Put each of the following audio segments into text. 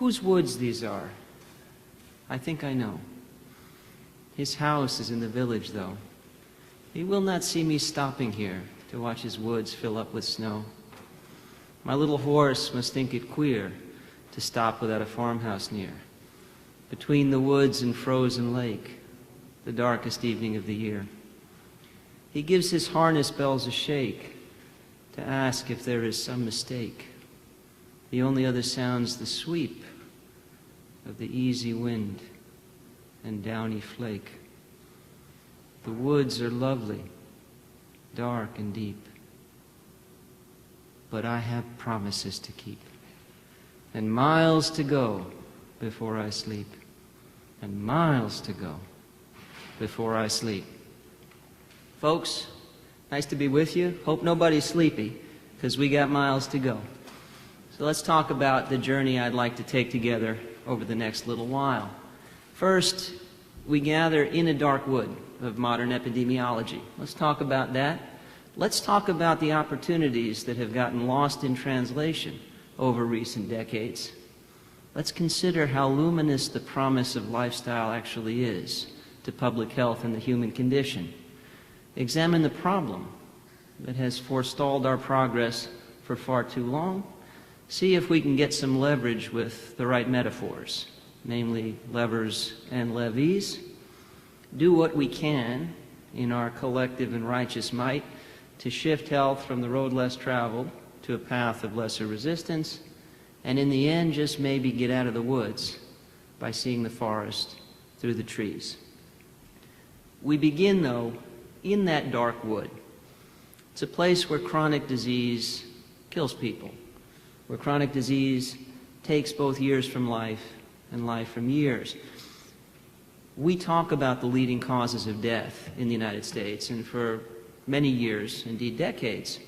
Whose woods these are? I think I know. His house is in the village, though. He will not see me stopping here to watch his woods fill up with snow. My little horse must think it queer to stop without a farmhouse near, between the woods and frozen lake, the darkest evening of the year. He gives his harness bells a shake to ask if there is some mistake. The only other sound's the sweep of the easy wind and downy flake. The woods are lovely, dark and deep, but I have promises to keep, and miles to go before I sleep, and miles to go before I sleep. Folks, nice to be with you. Hope nobody's sleepy, because we got miles to go. So let's talk about the journey I'd like to take together over the next little while. First, we gather in a dark wood of modern epidemiology. Let's talk about that. Let's talk about the opportunities that have gotten lost in translation over recent decades. Let's consider how luminous the promise of lifestyle actually is to public health and the human condition. Examine the problem that has forestalled our progress for far too long. See if we can get some leverage with the right metaphors, namely levers and levees. Do what we can in our collective and righteous might to shift health from the road less traveled to a path of lesser resistance, and in the end just maybe get out of the woods by seeing the forest through the trees. We begin, though, in that dark wood. It's a place where chronic disease kills people, where chronic disease takes both years from life and life from years. We talk about the leading causes of death in the United States, and for many years, indeed decades,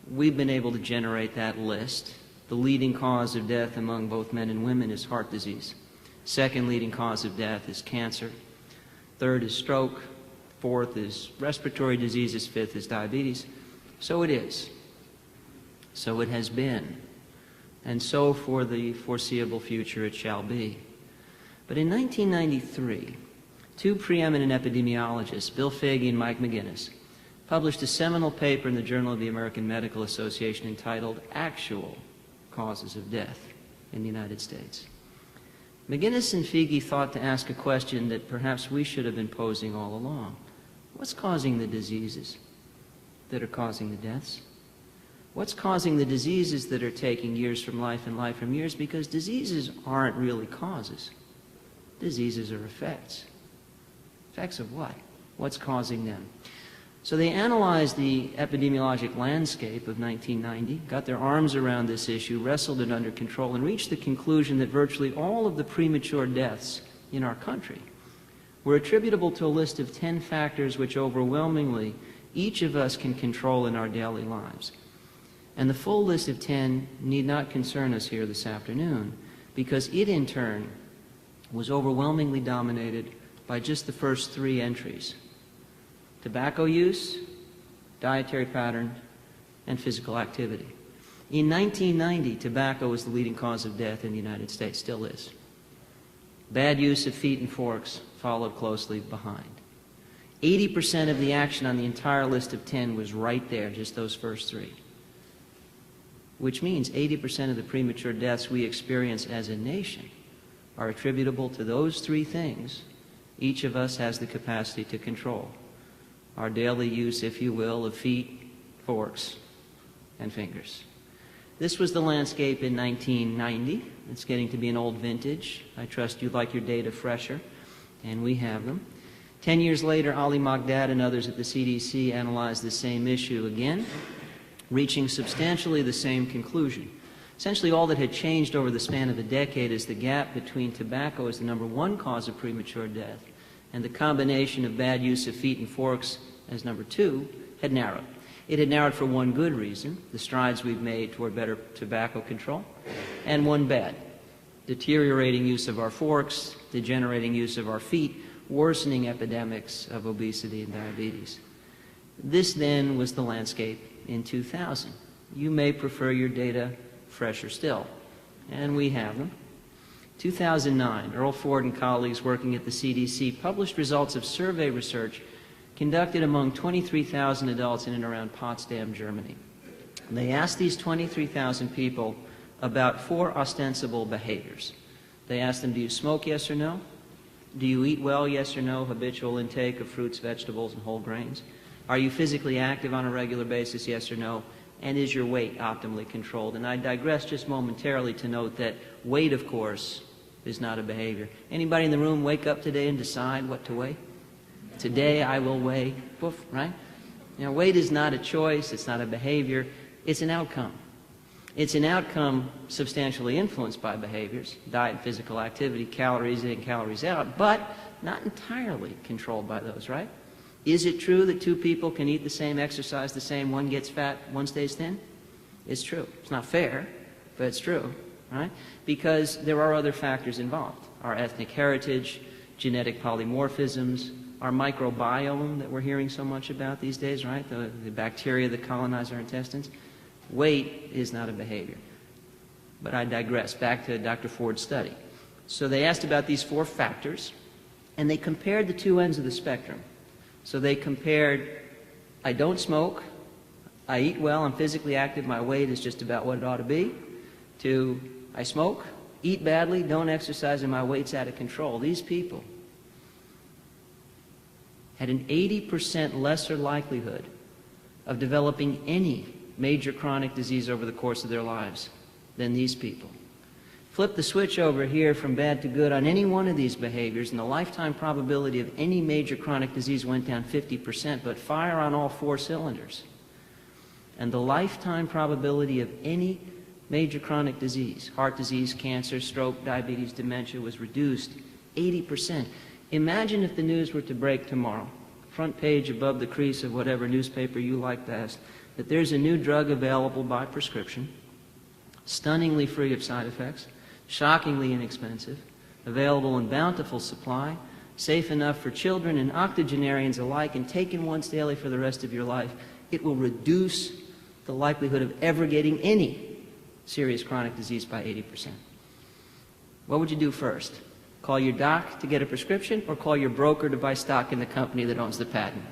we've been able to generate that list. The leading cause of death among both men and women is heart disease. Second leading cause of death is cancer. Third is stroke. Fourth is respiratory diseases. Fifth is diabetes. So it is. So it has been. And so for the foreseeable future it shall be. But in 1993, two preeminent epidemiologists, Bill Foege and Mike McGinnis, published a seminal paper in the Journal of the American Medical Association entitled Actual Causes of Death in the United States. McGinnis and Foege thought to ask a question that perhaps we should have been posing all along. What's causing the diseases that are causing the deaths? What's causing the diseases that are taking years from life and life from years? Because diseases aren't really causes. Diseases are effects. Effects of what? What's causing them? So they analyzed the epidemiologic landscape of 1990, got their arms around this issue, wrestled it under control, and reached the conclusion that virtually all of the premature deaths in our country were attributable to a list of 10 factors which overwhelmingly each of us can control in our daily lives. And the full list of 10 need not concern us here this afternoon, because it in turn was overwhelmingly dominated by just the first 3 entries: tobacco use, dietary pattern, and physical activity. In 1990, tobacco was the leading cause of death in the United States, still is. Bad use of feet and forks followed closely behind. 80% of the action on the entire list of 10 was right there, just those first 3. Which means 80% of the premature deaths we experience as a nation are attributable to those 3 things each of us has the capacity to control. Our daily use, if you will, of feet, forks, and fingers. This was the landscape in 1990. It's getting to be an old vintage. I trust you like your data fresher, and we have them. 10 years later, Ali Maghdad and others at the CDC analyzed the same issue again, reaching substantially the same conclusion. Essentially, all that had changed over the span of a decade is the gap between tobacco as the #1 cause of premature death and the combination of bad use of feet and forks as #2 had narrowed. It had narrowed for one good reason, the strides we've made toward better tobacco control, and one bad, deteriorating use of our forks, degenerating use of our feet, worsening epidemics of obesity and diabetes. This then was the landscape in 2000. You may prefer your data fresher still, and we have them. 2009, Earl Ford and colleagues working at the CDC published results of survey research conducted among 23,000 adults in and around Potsdam, Germany. And they asked these 23,000 people about 4 ostensible behaviors. They asked them, do you smoke, yes or no? Do you eat well, yes or no? Habitual intake of fruits, vegetables, and whole grains. Are you physically active on a regular basis, yes or no? And is your weight optimally controlled? And I digress just momentarily to note that weight, of course, is not a behavior. Anybody in the room wake up today and decide what to weigh? Today I will weigh, poof, right? You know, weight is not a choice, it's not a behavior, it's an outcome. It's an outcome substantially influenced by behaviors, diet, physical activity, calories in, calories out, but not entirely controlled by those, right? Is it true that 2 people can eat the same, exercise the same, one gets fat, one stays thin? It's true. It's not fair, but it's true, right? Because there are other factors involved. Our ethnic heritage, genetic polymorphisms, our microbiome that we're hearing so much about these days, right? The bacteria that colonize our intestines. Weight is not a behavior. But I digress. Back to Dr. Ford's study. So they asked about these 4 factors, and they compared the 2 ends of the spectrum. So they compared, I don't smoke, I eat well, I'm physically active, my weight is just about what it ought to be, to I smoke, eat badly, don't exercise, and my weight's out of control. These people had an 80% lesser likelihood of developing any major chronic disease over the course of their lives than these people. Flip the switch over here from bad to good on any one of these behaviors, and the lifetime probability of any major chronic disease went down 50%, but fire on all 4 cylinders. And the lifetime probability of any major chronic disease, heart disease, cancer, stroke, diabetes, dementia, was reduced 80%. Imagine if the news were to break tomorrow, front page above the crease of whatever newspaper you like best, that there's a new drug available by prescription, stunningly free of side effects, shockingly inexpensive, available in bountiful supply, safe enough for children and octogenarians alike, and taken once daily for the rest of your life. It will reduce the likelihood of ever getting any serious chronic disease by 80%. What would you do first? Call your doc to get a prescription, or call your broker to buy stock in the company that owns the patent?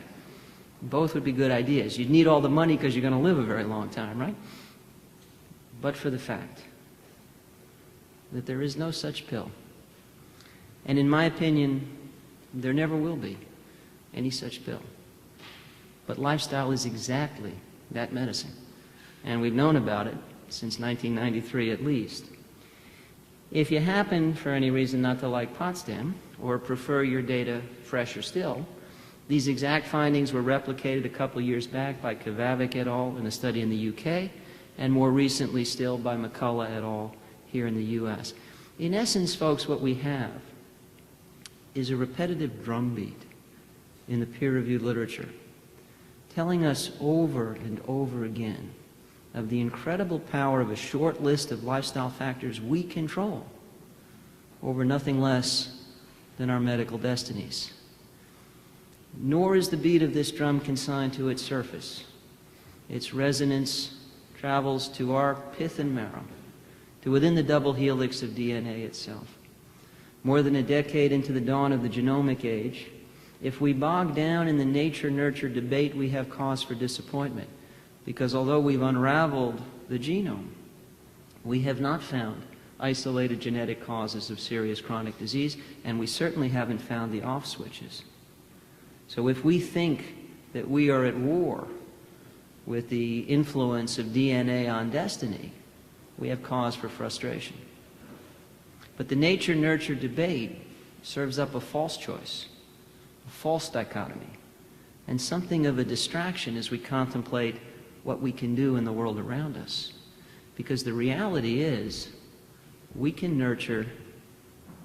Both would be good ideas. You'd need all the money because you're going to live a very long time, right? But for the fact that there is no such pill. And in my opinion, there never will be any such pill. But lifestyle is exactly that medicine. And we've known about it since 1993 at least. If you happen, for any reason, not to like Potsdam, or prefer your data fresher still, these exact findings were replicated a couple years back by Kavavic et al. In a study in the UK, and more recently still by McCullough et al. Here in the US. In essence, folks, what we have is a repetitive drumbeat in the peer-reviewed literature, telling us over and over again of the incredible power of a short list of lifestyle factors we control over nothing less than our medical destinies. Nor is the beat of this drum consigned to its surface. Its resonance travels to our pith and marrow, to within the double helix of DNA itself. More than a decade into the dawn of the genomic age, if we bog down in the nature-nurture debate, we have cause for disappointment, because although we've unraveled the genome, we have not found isolated genetic causes of serious chronic disease, and we certainly haven't found the off switches. So if we think that we are at war with the influence of DNA on destiny, we have cause for frustration. But the nature-nurture debate serves up a false choice, a false dichotomy, and something of a distraction as we contemplate what we can do in the world around us. Because the reality is, we can nurture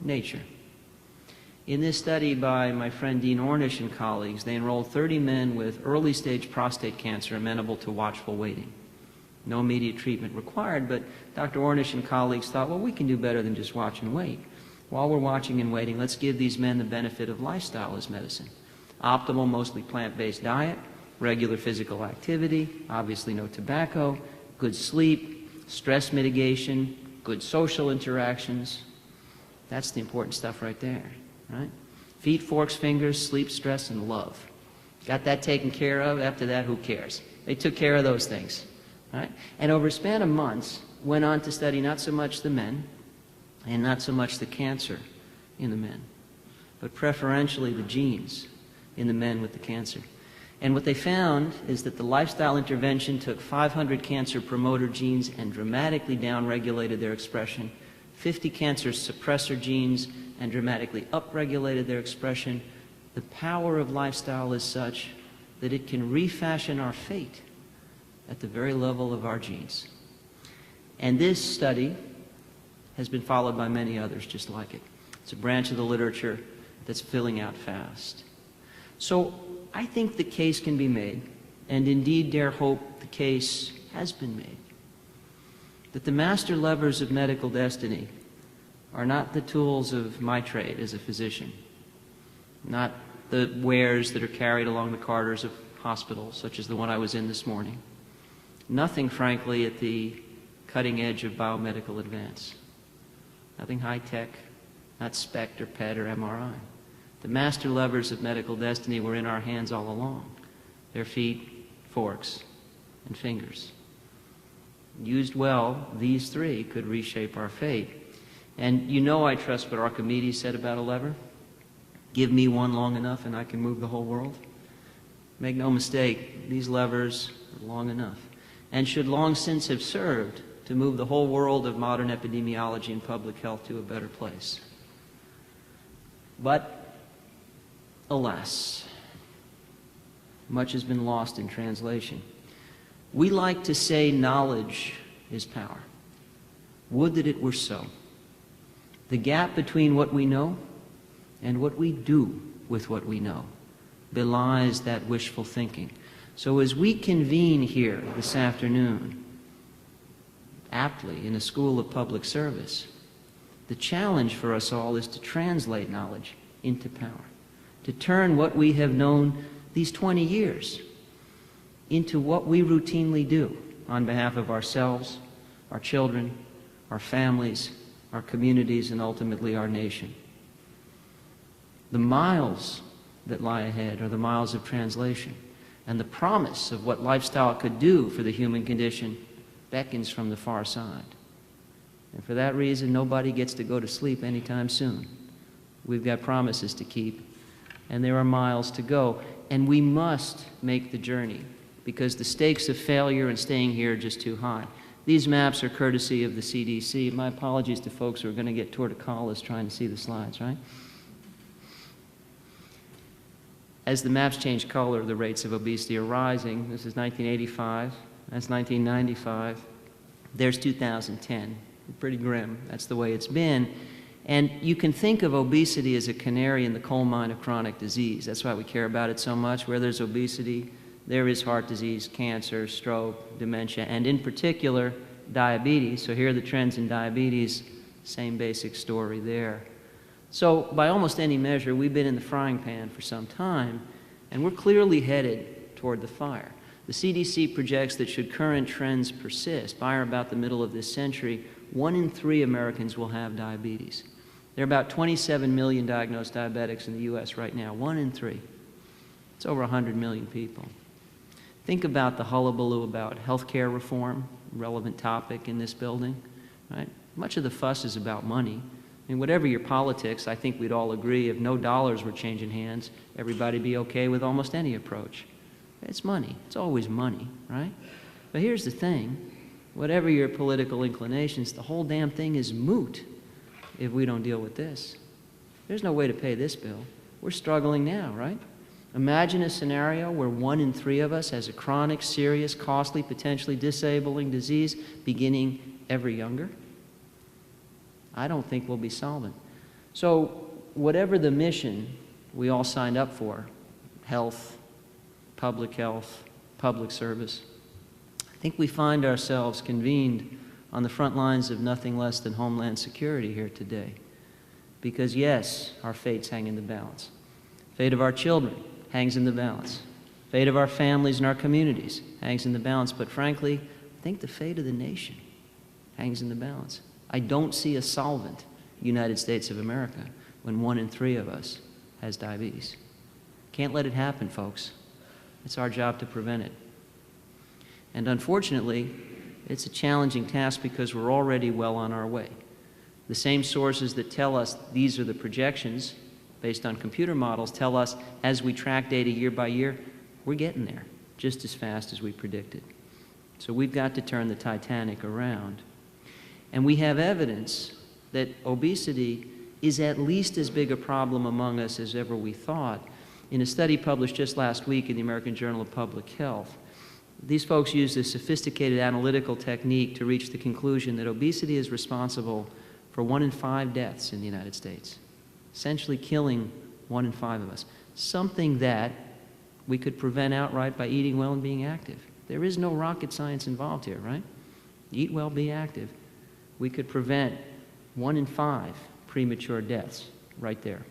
nature. In this study by my friend Dean Ornish and colleagues, they enrolled 30 men with early-stage prostate cancer amenable to watchful waiting. No immediate treatment required, but Dr. Ornish and colleagues thought, well, we can do better than just watch and wait. While we're watching and waiting, let's give these men the benefit of lifestyle as medicine. Optimal, mostly plant-based diet, regular physical activity, obviously no tobacco, good sleep, stress mitigation, good social interactions, That's the important stuff right there, right? Feet, forks, fingers, sleep, stress, and love. Got that taken care of. After that, who cares? They took care of those things, right? And over a span of months, went on to study not so much the men and not so much the cancer in the men, but preferentially the genes in the men with the cancer. And what they found is that the lifestyle intervention took 500 cancer promoter genes and dramatically downregulated their expression, 50 cancer suppressor genes and dramatically upregulated their expression. The power of lifestyle is such that it can refashion our fate at the very level of our genes. And this study has been followed by many others just like it. It's a branch of the literature that's filling out fast. So I think the case can be made, and indeed dare hope the case has been made, that the master levers of medical destiny are not the tools of my trade as a physician, not the wares that are carried along the corridors of hospitals, such as the one I was in this morning. Nothing, frankly, at the cutting edge of biomedical advance. Nothing high-tech, not SPECT or PET or MRI. The master levers of medical destiny were in our hands all along. Their feet, forks, and fingers. Used well, these three could reshape our fate. And you know I trust what Archimedes said about a lever. Give me one long enough and I can move the whole world. Make no mistake, these levers are long enough and should long since have served to move the whole world of modern epidemiology and public health to a better place. But alas, much has been lost in translation. We like to say knowledge is power. Would that it were so. The gap between what we know and what we do with what we know belies that wishful thinking. So as we convene here this afternoon, aptly in a school of public service, the challenge for us all is to translate knowledge into power. To turn what we have known these 20 years into what we routinely do on behalf of ourselves, our children, our families, our communities, and ultimately our nation. The miles that lie ahead are the miles of translation, and the promise of what lifestyle could do for the human condition beckons from the far side. And for that reason, nobody gets to go to sleep anytime soon. We've got promises to keep, and there are miles to go. And we must make the journey, because the stakes of failure and staying here are just too high. These maps are courtesy of the CDC. My apologies to folks who are going to get torticollis trying to see the slides, right? As the maps change color, the rates of obesity are rising. This is 1985. That's 1995. There's 2010. Pretty grim. That's the way it's been. And you can think of obesity as a canary in the coal mine of chronic disease. That's why we care about it so much. Where there's obesity, there is heart disease, cancer, stroke, dementia, and in particular, diabetes. So here are the trends in diabetes. Same basic story there. So by almost any measure, we've been in the frying pan for some time, and we're clearly headed toward the fire. The CDC projects that should current trends persist, by or about the middle of this century, 1 in 3 Americans will have diabetes. There are about 27 million diagnosed diabetics in the U.S. right now, 1 in 3. It's over 100 million people. Think about the hullabaloo about healthcare reform, relevant topic in this building, right? Much of the fuss is about money. I mean, whatever your politics, I think we'd all agree if no dollars were changing hands, everybody'd be okay with almost any approach. It's money. It's always money, right? But here's the thing. Whatever your political inclinations, the whole damn thing is moot if we don't deal with this. There's no way to pay this bill. We're struggling now, right? Imagine a scenario where 1 in 3 of us has a chronic, serious, costly, potentially disabling disease beginning ever younger. I don't think we'll be solvent. So whatever the mission we all signed up for, health, public service, I think we find ourselves convened on the front lines of nothing less than homeland security here today. Because yes, our fates hang in the balance. Fate of our children hangs in the balance. Fate of our families and our communities hangs in the balance. But frankly, I think the fate of the nation hangs in the balance. I don't see a solvent United States of America when 1 in 3 of us has diabetes. Can't let it happen, folks. It's our job to prevent it. And unfortunately, it's a challenging task because we're already well on our way. The same sources that tell us these are the projections based on computer models tell us as we track data year by year, we're getting there just as fast as we predicted. So we've got to turn the Titanic around. And we have evidence that obesity is at least as big a problem among us as ever we thought. In a study published just last week in the American Journal of Public Health, these folks used a sophisticated analytical technique to reach the conclusion that obesity is responsible for 1 in 5 deaths in the United States, essentially killing 1 in 5 of us, something that we could prevent outright by eating well and being active. There is no rocket science involved here, right? Eat well, be active. We could prevent 1 in 5 premature deaths right there.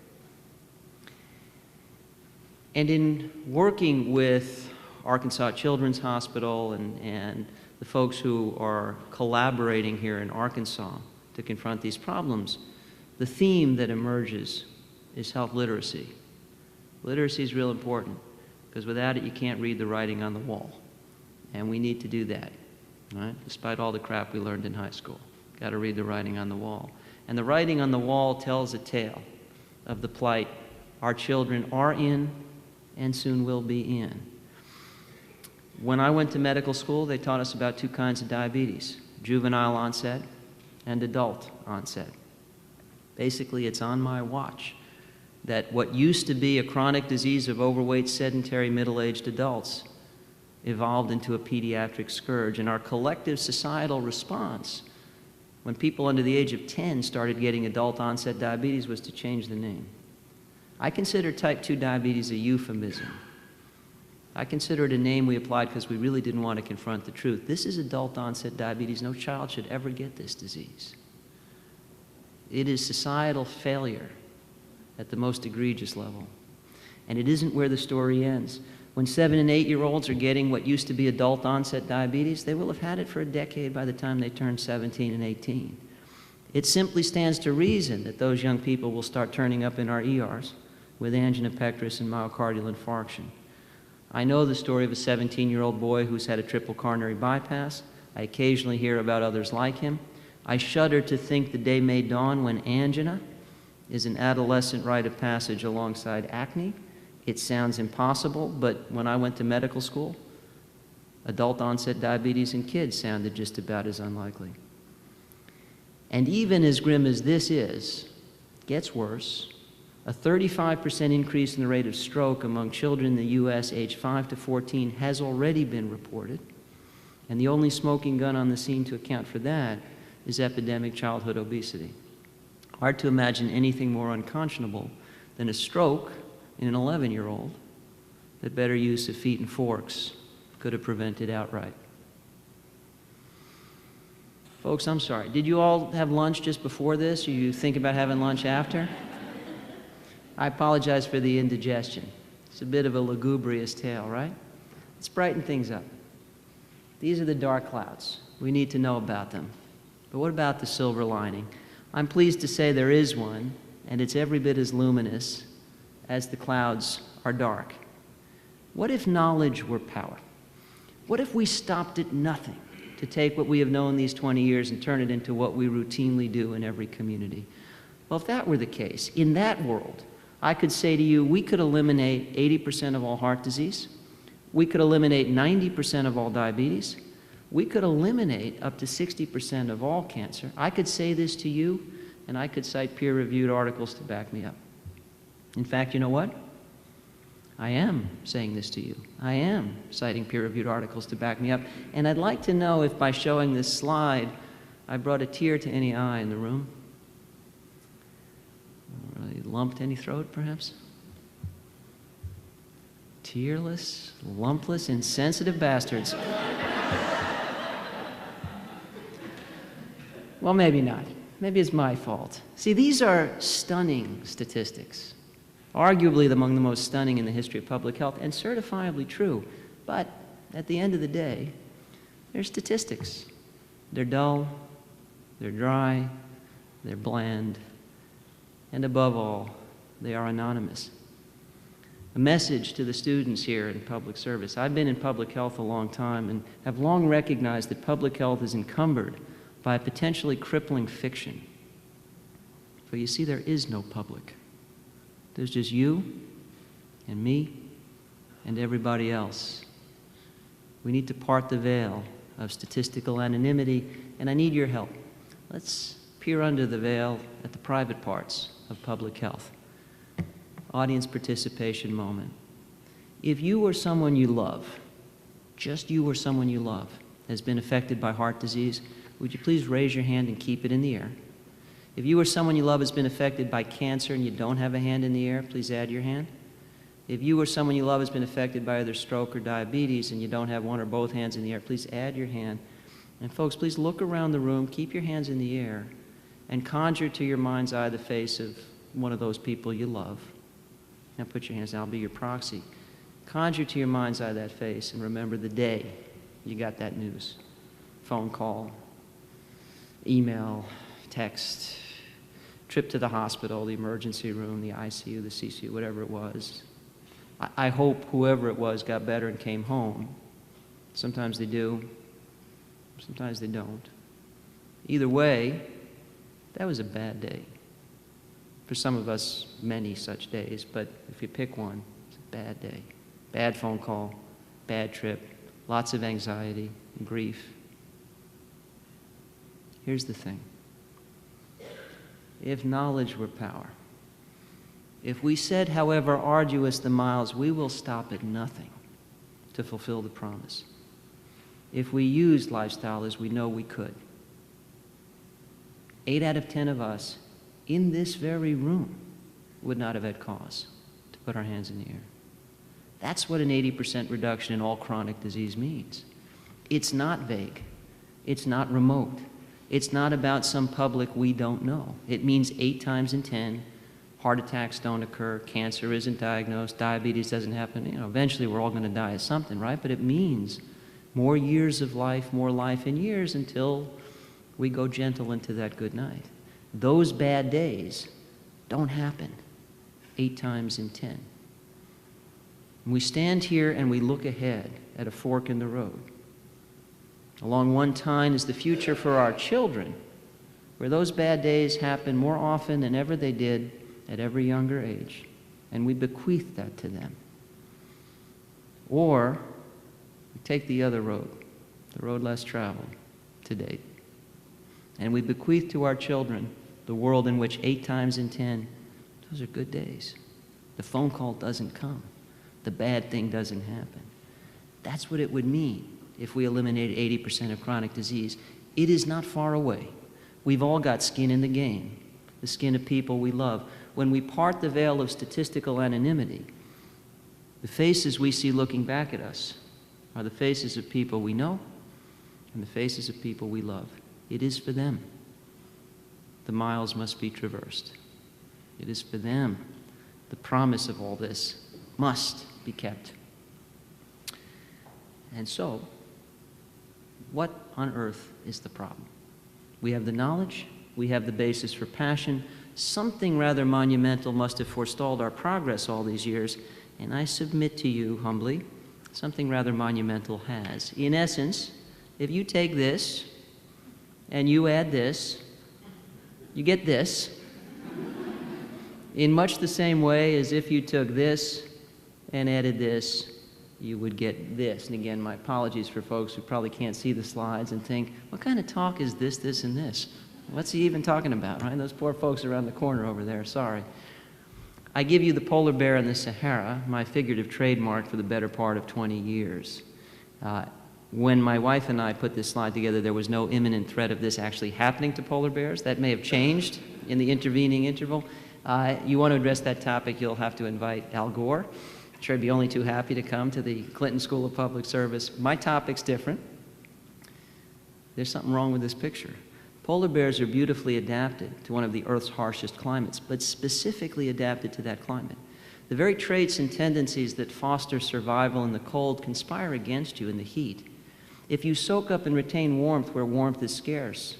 And in working with Arkansas Children's Hospital and the folks who are collaborating here in Arkansas to confront these problems, the theme that emerges is health literacy. Literacy is real important because without it you can't read the writing on the wall. And we need to do that, right? Despite all the crap we learned in high school. Got to read the writing on the wall. And the writing on the wall tells a tale of the plight our children are in and soon will be in. When I went to medical school, they taught us about 2 kinds of diabetes, juvenile onset and adult onset. Basically, it's on my watch that what used to be a chronic disease of overweight, sedentary, middle-aged adults evolved into a pediatric scourge. And our collective societal response when people under the age of 10 started getting adult onset diabetes was to change the name. I consider type 2 diabetes a euphemism. I consider it a name we applied because we really didn't want to confront the truth. This is adult onset diabetes. No child should ever get this disease. It is societal failure at the most egregious level. And it isn't where the story ends. When 7- and 8-year-olds are getting what used to be adult onset diabetes, they will have had it for a decade by the time they turn 17 and 18. It simply stands to reason that those young people will start turning up in our ERs with angina pectoris and myocardial infarction. I know the story of a 17-year-old boy who's had a triple coronary bypass. I occasionally hear about others like him. I shudder to think the day may dawn when angina is an adolescent rite of passage alongside acne. It sounds impossible, but when I went to medical school, adult onset diabetes in kids sounded just about as unlikely. And even as grim as this is, it gets worse. A 35% increase in the rate of stroke among children in the U.S. aged 5 to 14 has already been reported. And the only smoking gun on the scene to account for that is epidemic childhood obesity. Hard to imagine anything more unconscionable than a stroke in an 11-year-old that better use of feet and forks could have prevented outright. Folks, I'm sorry. Did you all have lunch just before this, or you think about having lunch after? I apologize for the indigestion. It's a bit of a lugubrious tale, right? Let's brighten things up. These are the dark clouds. We need to know about them. But what about the silver lining? I'm pleased to say there is one, and it's every bit as luminous as the clouds are dark. What if knowledge were power? What if we stopped at nothing to take what we have known these 20 years and turn it into what we routinely do in every community? Well, if that were the case, in that world, I could say to you, we could eliminate 80% of all heart disease. We could eliminate 90% of all diabetes. We could eliminate up to 60% of all cancer. I could say this to you, and I could cite peer-reviewed articles to back me up. In fact, you know what? I am saying this to you. I am citing peer-reviewed articles to back me up. And I'd like to know if by showing this slide, I brought a tear to any eye in the room. Really lumped any throat, perhaps? Tearless, lumpless, insensitive bastards. Well, maybe not. Maybe it's my fault. See, these are stunning statistics, arguably among the most stunning in the history of public health, and certifiably true. But at the end of the day, they're statistics. They're dull, they're dry, they're bland, And above all, they are anonymous. A message to the students here in public service. I've been in public health a long time and have long recognized that public health is encumbered by a potentially crippling fiction. For you see, there is no public. There's just you and me and everybody else. We need to part the veil of statistical anonymity, and I need your help. Let's peer under the veil at the private parts of public health. Audience participation moment. If you or someone you love, just you or someone you love, has been affected by heart disease, would you please raise your hand and keep it in the air? If you or someone you love has been affected by cancer and you don't have a hand in the air, please add your hand. If you or someone you love has been affected by either stroke or diabetes and you don't have one or both hands in the air, please add your hand. And folks, please look around the room, keep your hands in the air, and conjure to your mind's eye the face of one of those people you love. Now put your hands down, I'll be your proxy. Conjure to your mind's eye that face and remember the day you got that news. Phone call, email, text, trip to the hospital, the emergency room, the ICU, the CCU, whatever it was. I hope whoever it was got better and came home. Sometimes they do, sometimes they don't. Either way, that was a bad day. For some of us, many such days, but if you pick one, it's a bad day. Bad phone call, bad trip, lots of anxiety and grief. Here's the thing. If knowledge were power, if we said, however arduous the miles, we will stop at nothing to fulfill the promise. If we used lifestyle as we know we could, 8 out of 10 of us in this very room would not have had cause to put our hands in the air. That's what an 80% reduction in all chronic disease means. It's not vague. It's not remote. It's not about some public we don't know. It means 8 times in 10, heart attacks don't occur, cancer isn't diagnosed, diabetes doesn't happen. You know, eventually we're all going to die of something, right? But it means more years of life, more life in years until we go gentle into that good night. Those bad days don't happen 8 times in 10. And we stand here and we look ahead at a fork in the road. Along one time is the future for our children, where those bad days happen more often than ever they did at every younger age, and we bequeath that to them. Or we take the other road, the road less traveled to date, and we bequeath to our children the world in which 8 times in 10, those are good days. The phone call doesn't come. The bad thing doesn't happen. That's what it would mean if we eliminated 80% of chronic disease. It is not far away. We've all got skin in the game, the skin of people we love. When we part the veil of statistical anonymity, the faces we see looking back at us are the faces of people we know and the faces of people we love. It is for them the miles must be traversed. It is for them the promise of all this must be kept. And so, what on earth is the problem? We have the knowledge, we have the basis for passion. Something rather monumental must have forestalled our progress all these years, and I submit to you humbly, something rather monumental has. In essence, if you take this and you add this, you get this, in much the same way as if you took this and added this, you would get this. And again, my apologies for folks who probably can't see the slides and think, what kind of talk is this, this, and this? What's he even talking about, right? Those poor folks around the corner over there, sorry. I give you the polar bear in the Sahara, my figurative trademark for the better part of 20 years. When my wife and I put this slide together, there was no imminent threat of this actually happening to polar bears. That may have changed in the intervening interval. You want to address that topic, you'll have to invite Al Gore. I'm sure he'd be only too happy to come to the Clinton School of Public Service. My topic's different. There's something wrong with this picture. Polar bears are beautifully adapted to one of the Earth's harshest climates, but specifically adapted to that climate. The very traits and tendencies that foster survival in the cold conspire against you in the heat. If you soak up and retain warmth where warmth is scarce,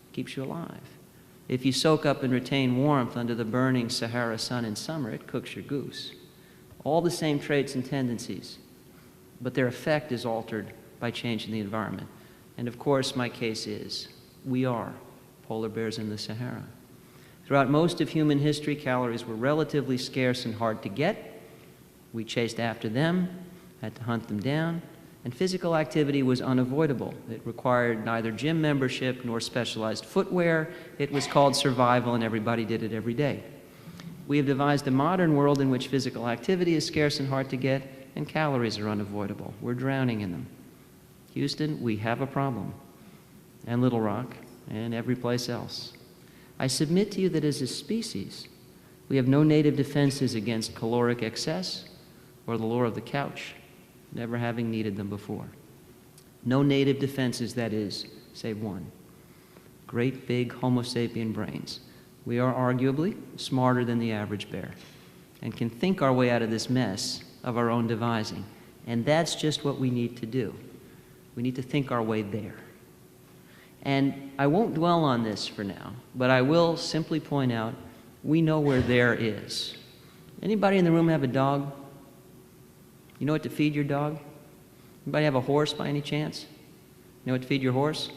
it keeps you alive. If you soak up and retain warmth under the burning Sahara sun in summer, it cooks your goose. All the same traits and tendencies, but their effect is altered by changing the environment. And of course, my case is, we are polar bears in the Sahara. Throughout most of human history, calories were relatively scarce and hard to get. We chased after them, had to hunt them down, and physical activity was unavoidable. It required neither gym membership nor specialized footwear. It was called survival, and everybody did it every day. We have devised a modern world in which physical activity is scarce and hard to get, and calories are unavoidable. We're drowning in them. Houston, we have a problem, and Little Rock, and every place else. I submit to you that as a species, we have no native defenses against caloric excess or the lure of the couch, never having needed them before. No native defenses, that is, save one. Great big Homo sapien brains. We are arguably smarter than the average bear and can think our way out of this mess of our own devising. And that's just what we need to do. We need to think our way there. And I won't dwell on this for now, but I will simply point out we know where there is. Anybody in the room have a dog? You know what to feed your dog? Anybody have a horse by any chance? You know what to feed your horse?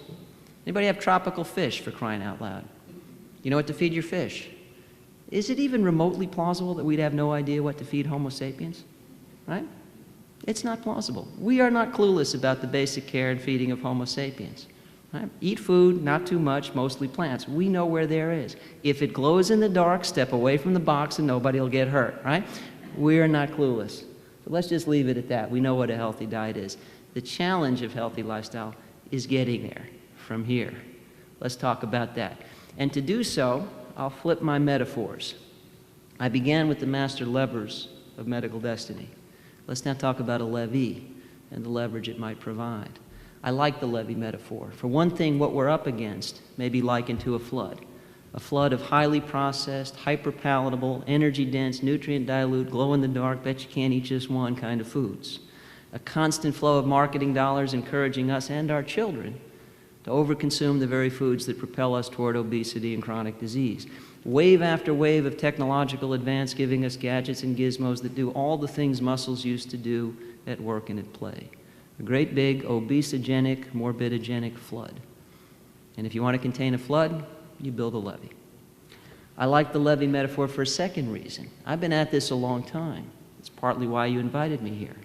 Anybody have tropical fish, for crying out loud? You know what to feed your fish? Is it even remotely plausible that we'd have no idea what to feed Homo sapiens? Right? It's not plausible. We are not clueless about the basic care and feeding of Homo sapiens. Right? Eat food, not too much, mostly plants. We know where there is. If it glows in the dark, step away from the box and nobody will get hurt, right? We are not clueless. So let's just leave it at that. We know what a healthy diet is. The challenge of healthy lifestyle is getting there from here. Let's talk about that. And to do so, I'll flip my metaphors. I began with the master levers of medical destiny. Let's now talk about a levee and the leverage it might provide. I like the Levee metaphor. For one thing, what we're up against may be likened to a flood of highly processed, hyper-palatable, energy-dense, nutrient-dilute, glow-in-the-dark, bet you can't eat just one kind of foods. A constant flow of marketing dollars encouraging us and our children to overconsume the very foods that propel us toward obesity and chronic disease. Wave after wave of technological advance giving us gadgets and gizmos that do all the things muscles used to do at work and at play. A great big obesogenic, morbidogenic flood. And if you want to contain a flood, you build a levee. I like the Levee metaphor for a second reason. I've been at this a long time. It's partly why you invited me here.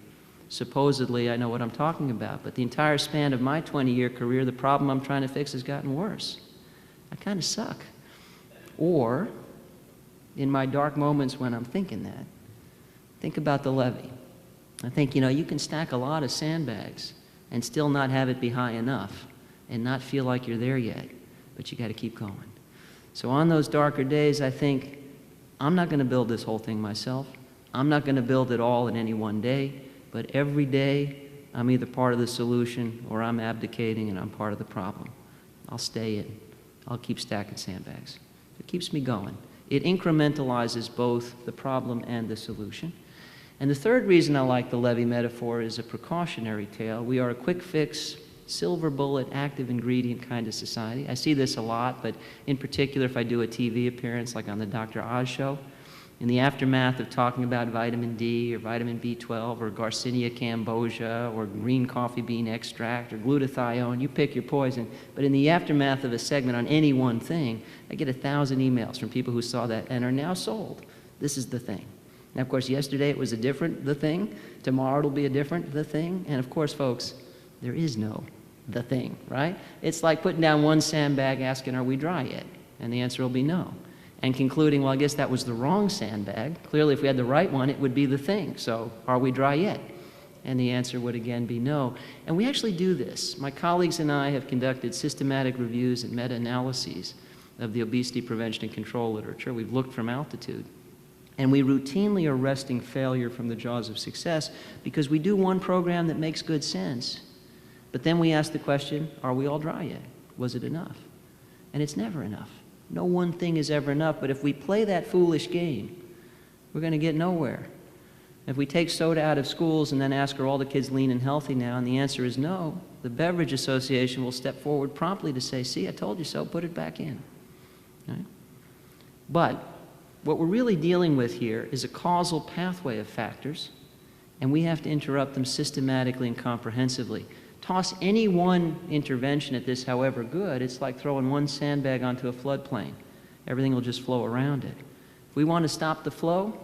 Supposedly, I know what I'm talking about, but the entire span of my 20-year career, the problem I'm trying to fix has gotten worse. I kind of suck. Or, in my dark moments when I'm thinking that, think about the levee. I think, you can stack a lot of sandbags and still not have it be high enough and not feel like you're there yet, but you got to keep going. So on those darker days, I think, I'm not going to build this whole thing myself. I'm not going to build it all in any one day, but every day, I'm either part of the solution or I'm abdicating and I'm part of the problem. I'll stay in. I'll keep stacking sandbags. It keeps me going. It incrementalizes both the problem and the solution. And the third reason I like the Levee metaphor is a precautionary tale. We are a quick fix, silver bullet, active ingredient kind of society. I see this a lot, but in particular if I do a TV appearance like on the Dr. Oz show, in the aftermath of talking about vitamin D or vitamin B12 or Garcinia cambogia or green coffee bean extract or glutathione, you pick your poison. But in the aftermath of a segment on any one thing, I get 1,000 emails from people who saw that and are now sold. This is the thing. Now, of course, yesterday it was a different the thing. Tomorrow it'll be a different the thing. And of course, folks, there is no the thing, right? It's like putting down one sandbag asking, are we dry yet? And the answer will be no. And concluding, well, I guess that was the wrong sandbag. Clearly, if we had the right one, it would be the thing. So, are we dry yet? And the answer would again be no. And we actually do this. My colleagues and I have conducted systematic reviews and meta-analyses of the obesity prevention and control literature. We've looked from altitude. And we routinely are wresting failure from the jaws of success because we do one program that makes good sense. But then we ask the question, are we all dry yet? Was it enough? And it's never enough. No one thing is ever enough, but if we play that foolish game, we're going to get nowhere. If we take soda out of schools and then ask, are all the kids lean and healthy now, and the answer is no, the Beverage Association will step forward promptly to say, see, I told you so, put it back in. Right? But what we're really dealing with here is a causal pathway of factors, and we have to interrupt them systematically and comprehensively. Toss any one intervention at this, however good, it's like throwing one sandbag onto a floodplain. Everything will just flow around it. If we want to stop the flow,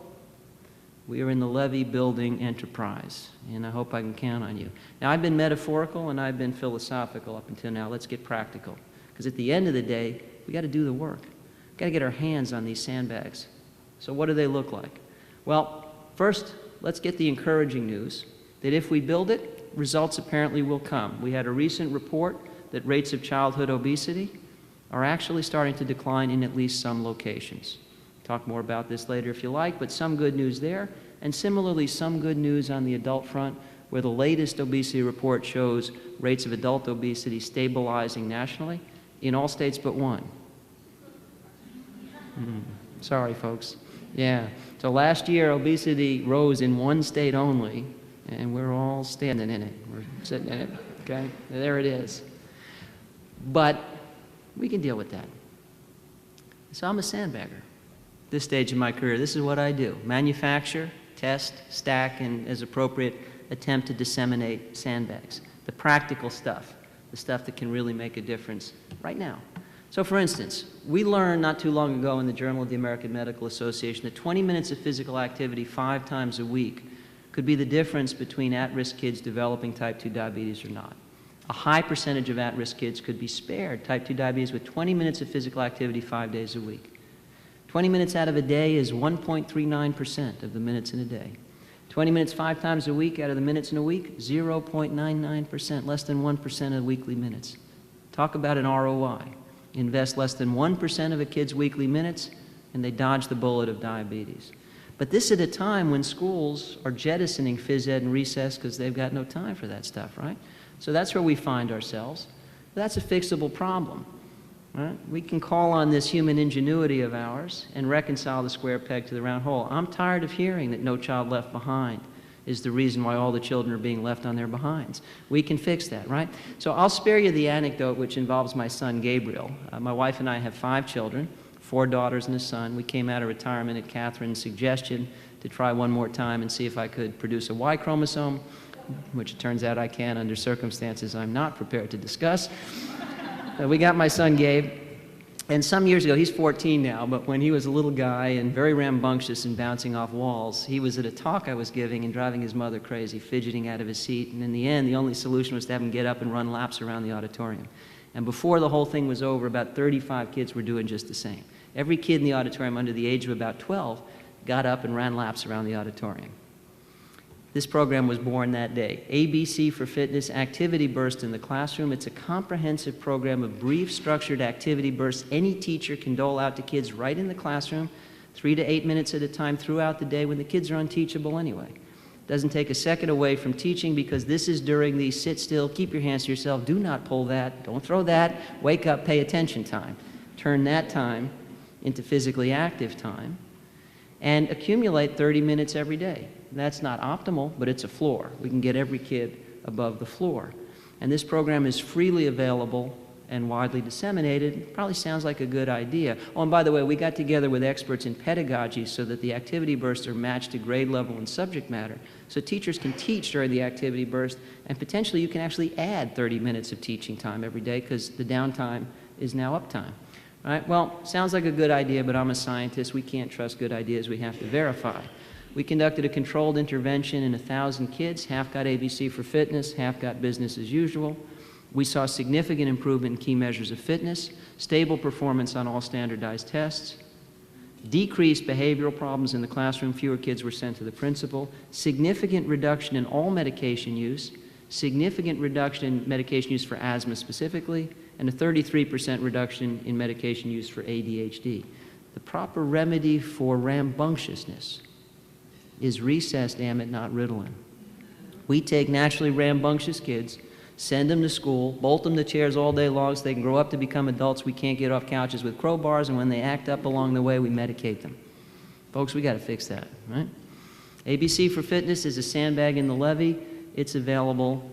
we are in the Levee building enterprise, and I hope I can count on you. Now, I've been metaphorical and I've been philosophical up until now. Let's get practical, because at the end of the day, we got to do the work. We've got to get our hands on these sandbags. So what do they look like? Well, first, let's get the encouraging news that if we build it, results apparently will come. We had a recent report that rates of childhood obesity are actually starting to decline in at least some locations. Talk more about this later if you like, but some good news there. And similarly, some good news on the adult front, where the latest obesity report shows rates of adult obesity stabilizing nationally in all states but one. Sorry, folks. Yeah. So last year, obesity rose in one state only, and we're all standing in it. We're sitting in it, okay? There it is. But we can deal with that. So I'm a sandbagger. This stage of my career, this is what I do. Manufacture, test, stack, and as appropriate, attempt to disseminate sandbags. The practical stuff, the stuff that can really make a difference right now. So for instance, we learned not too long ago in the Journal of the American Medical Association that 20 minutes of physical activity 5 times a week could be the difference between at-risk kids developing type 2 diabetes or not. A high percentage of at-risk kids could be spared type 2 diabetes with 20 minutes of physical activity 5 days a week. 20 minutes out of a day is 1.39% of the minutes in a day. 20 minutes 5 times a week out of the minutes in a week, 0.99%, less than 1% of weekly minutes. Talk about an ROI. Invest less than 1% of a kid's weekly minutes, and they dodge the bullet of diabetes. But this at a time when schools are jettisoning phys ed and recess because they've got no time for that stuff, right? So that's where we find ourselves. That's a fixable problem. Right? We can call on this human ingenuity of ours and reconcile the square peg to the round hole. I'm tired of hearing that No Child Left Behind is the reason why all the children are being left on their behinds. We can fix that, right? So I'll spare you the anecdote which involves my son Gabriel. My wife and I have 5 children, 4 daughters and a son. We came out of retirement at Catherine's suggestion to try one more time and see if I could produce a Y chromosome, which it turns out I can under circumstances I'm not prepared to discuss. We got my son Gabe, and some years ago, he's 14 now, but when he was a little guy and very rambunctious and bouncing off walls, he was at a talk I was giving and driving his mother crazy, fidgeting out of his seat, and in the end, the only solution was to have him get up and run laps around the auditorium. And before the whole thing was over, about 35 kids were doing just the same. Every kid in the auditorium under the age of about 12 got up and ran laps around the auditorium. This program was born that day. ABC for Fitness Activity Burst in the Classroom. It's a comprehensive program of brief, structured activity bursts any teacher can dole out to kids right in the classroom, 3 to 8 minutes at a time throughout the day when the kids are unteachable anyway. Doesn't take a second away from teaching because this is during the sit still, keep your hands to yourself, do not pull that, don't throw that, wake up, pay attention time. Turn that time into physically active time and accumulate 30 minutes every day. That's not optimal, but it's a floor. We can get every kid above the floor. And this program is freely available and widely disseminated. It probably sounds like a good idea. Oh, and by the way, we got together with experts in pedagogy so that the activity bursts are matched to grade level and subject matter. So teachers can teach during the activity burst, and potentially you can actually add 30 minutes of teaching time every day because the downtime is now uptime. All right? Well, sounds like a good idea, but I'm a scientist. We can't trust good ideas. We have to verify. We conducted a controlled intervention in 1,000 kids. Half got ABC for fitness, half got business as usual. We saw significant improvement in key measures of fitness, stable performance on all standardized tests, decreased behavioral problems in the classroom, fewer kids were sent to the principal, significant reduction in all medication use, significant reduction in medication use for asthma specifically, and a 33% reduction in medication use for ADHD. The proper remedy for rambunctiousness is recess, damn it, not Ritalin. We take naturally rambunctious kids, send them to school, bolt them to chairs all day long so they can grow up to become adults we can't get off couches with crowbars, and when they act up along the way, we medicate them. Folks, we got to fix that, right? ABC for Fitness is a sandbag in the Levee. It's available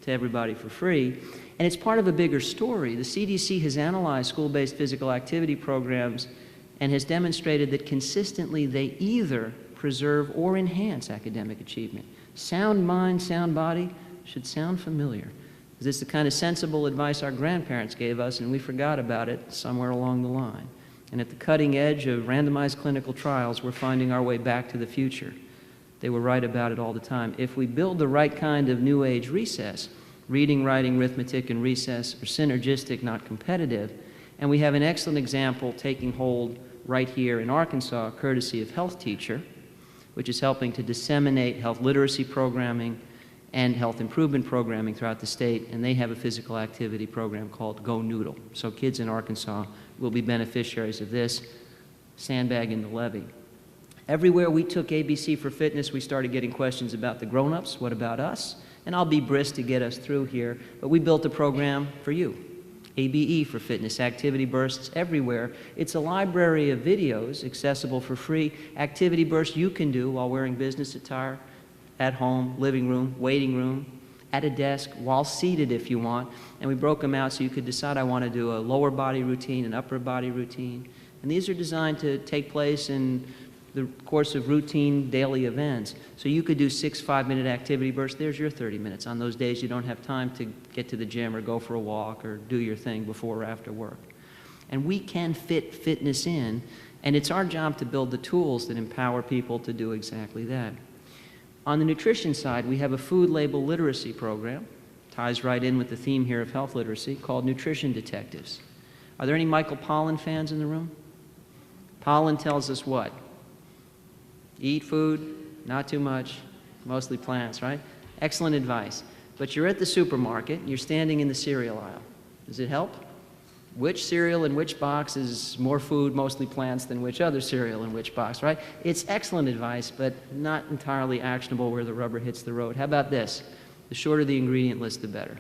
to everybody for free. And it's part of a bigger story. The CDC has analyzed school-based physical activity programs and has demonstrated that consistently they either preserve or enhance academic achievement. Sound mind, sound body should sound familiar. This is the kind of sensible advice our grandparents gave us, and we forgot about it somewhere along the line. And at the cutting edge of randomized clinical trials, we're finding our way back to the future. They were right about it all the time. If we build the right kind of new age recess, reading, writing, arithmetic, and recess are synergistic, not competitive, and we have an excellent example taking hold right here in Arkansas, courtesy of Health Teacher, which is helping to disseminate health literacy programming and health improvement programming throughout the state, and they have a physical activity program called Go Noodle. So kids in Arkansas will be beneficiaries of this. Sandbag in the Levee. Everywhere we took ABC for Fitness, we started getting questions about the grown-ups, what about us? And I'll be brisk to get us through here, but we built a program for you. ABE for Fitness, activity bursts everywhere. It's a library of videos accessible for free, activity bursts you can do while wearing business attire, at home, living room, waiting room, at a desk, while seated if you want. And we broke them out so you could decide, I want to do a lower body routine, an upper body routine. And these are designed to take place in the course of routine daily events. So you could do 6 5-minute activity bursts. There's your 30 minutes on those days you don't have time to get to the gym or go for a walk or do your thing before or after work. And we can fit fitness in, and it's our job to build the tools that empower people to do exactly that. On the nutrition side, we have a food label literacy program, ties right in with the theme here of health literacy, called Nutrition Detectives. Are there any Michael Pollan fans in the room? Pollan tells us what? Eat food, not too much, mostly plants, right? Excellent advice. But you're at the supermarket, and you're standing in the cereal aisle. Does it help? Which cereal in which box is more food, mostly plants, than which other cereal in which box, right? It's excellent advice, but not entirely actionable where the rubber hits the road. How about this? The shorter the ingredient list, the better.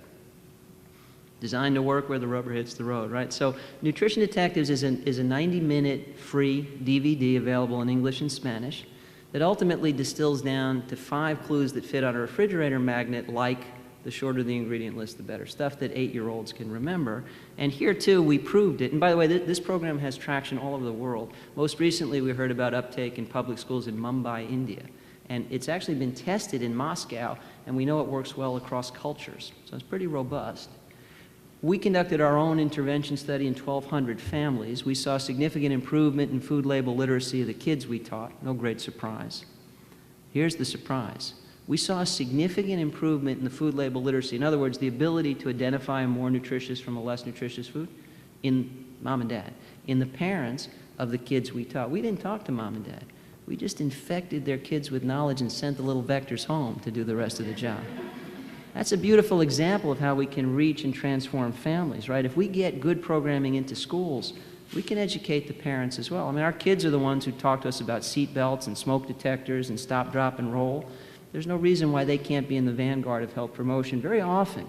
Designed to work where the rubber hits the road, right? So Nutrition Detectives is a 90-minute free DVD available in English and Spanish that ultimately distills down to 5 clues that fit on a refrigerator magnet, like the shorter the ingredient list, the better. Stuff that 8-year-olds can remember. And here, too, we proved it. And by the way, this program has traction all over the world. Most recently, we heard about uptake in public schools in Mumbai, India. And it's actually been tested in Moscow, and we know it works well across cultures. So it's pretty robust. We conducted our own intervention study in 1,200 families. We saw significant improvement in food label literacy of the kids we taught. No great surprise. Here's the surprise. We saw a significant improvement in the food label literacy. In other words, the ability to identify a more nutritious from a less nutritious food in mom and dad, in the parents of the kids we taught. We didn't talk to mom and dad. We just infected their kids with knowledge and sent the little vectors home to do the rest of the job. That's a beautiful example of how we can reach and transform families, right? If we get good programming into schools, we can educate the parents as well. I mean, our kids are the ones who talk to us about seat belts and smoke detectors and stop, drop, and roll. There's no reason why they can't be in the vanguard of health promotion. Very often,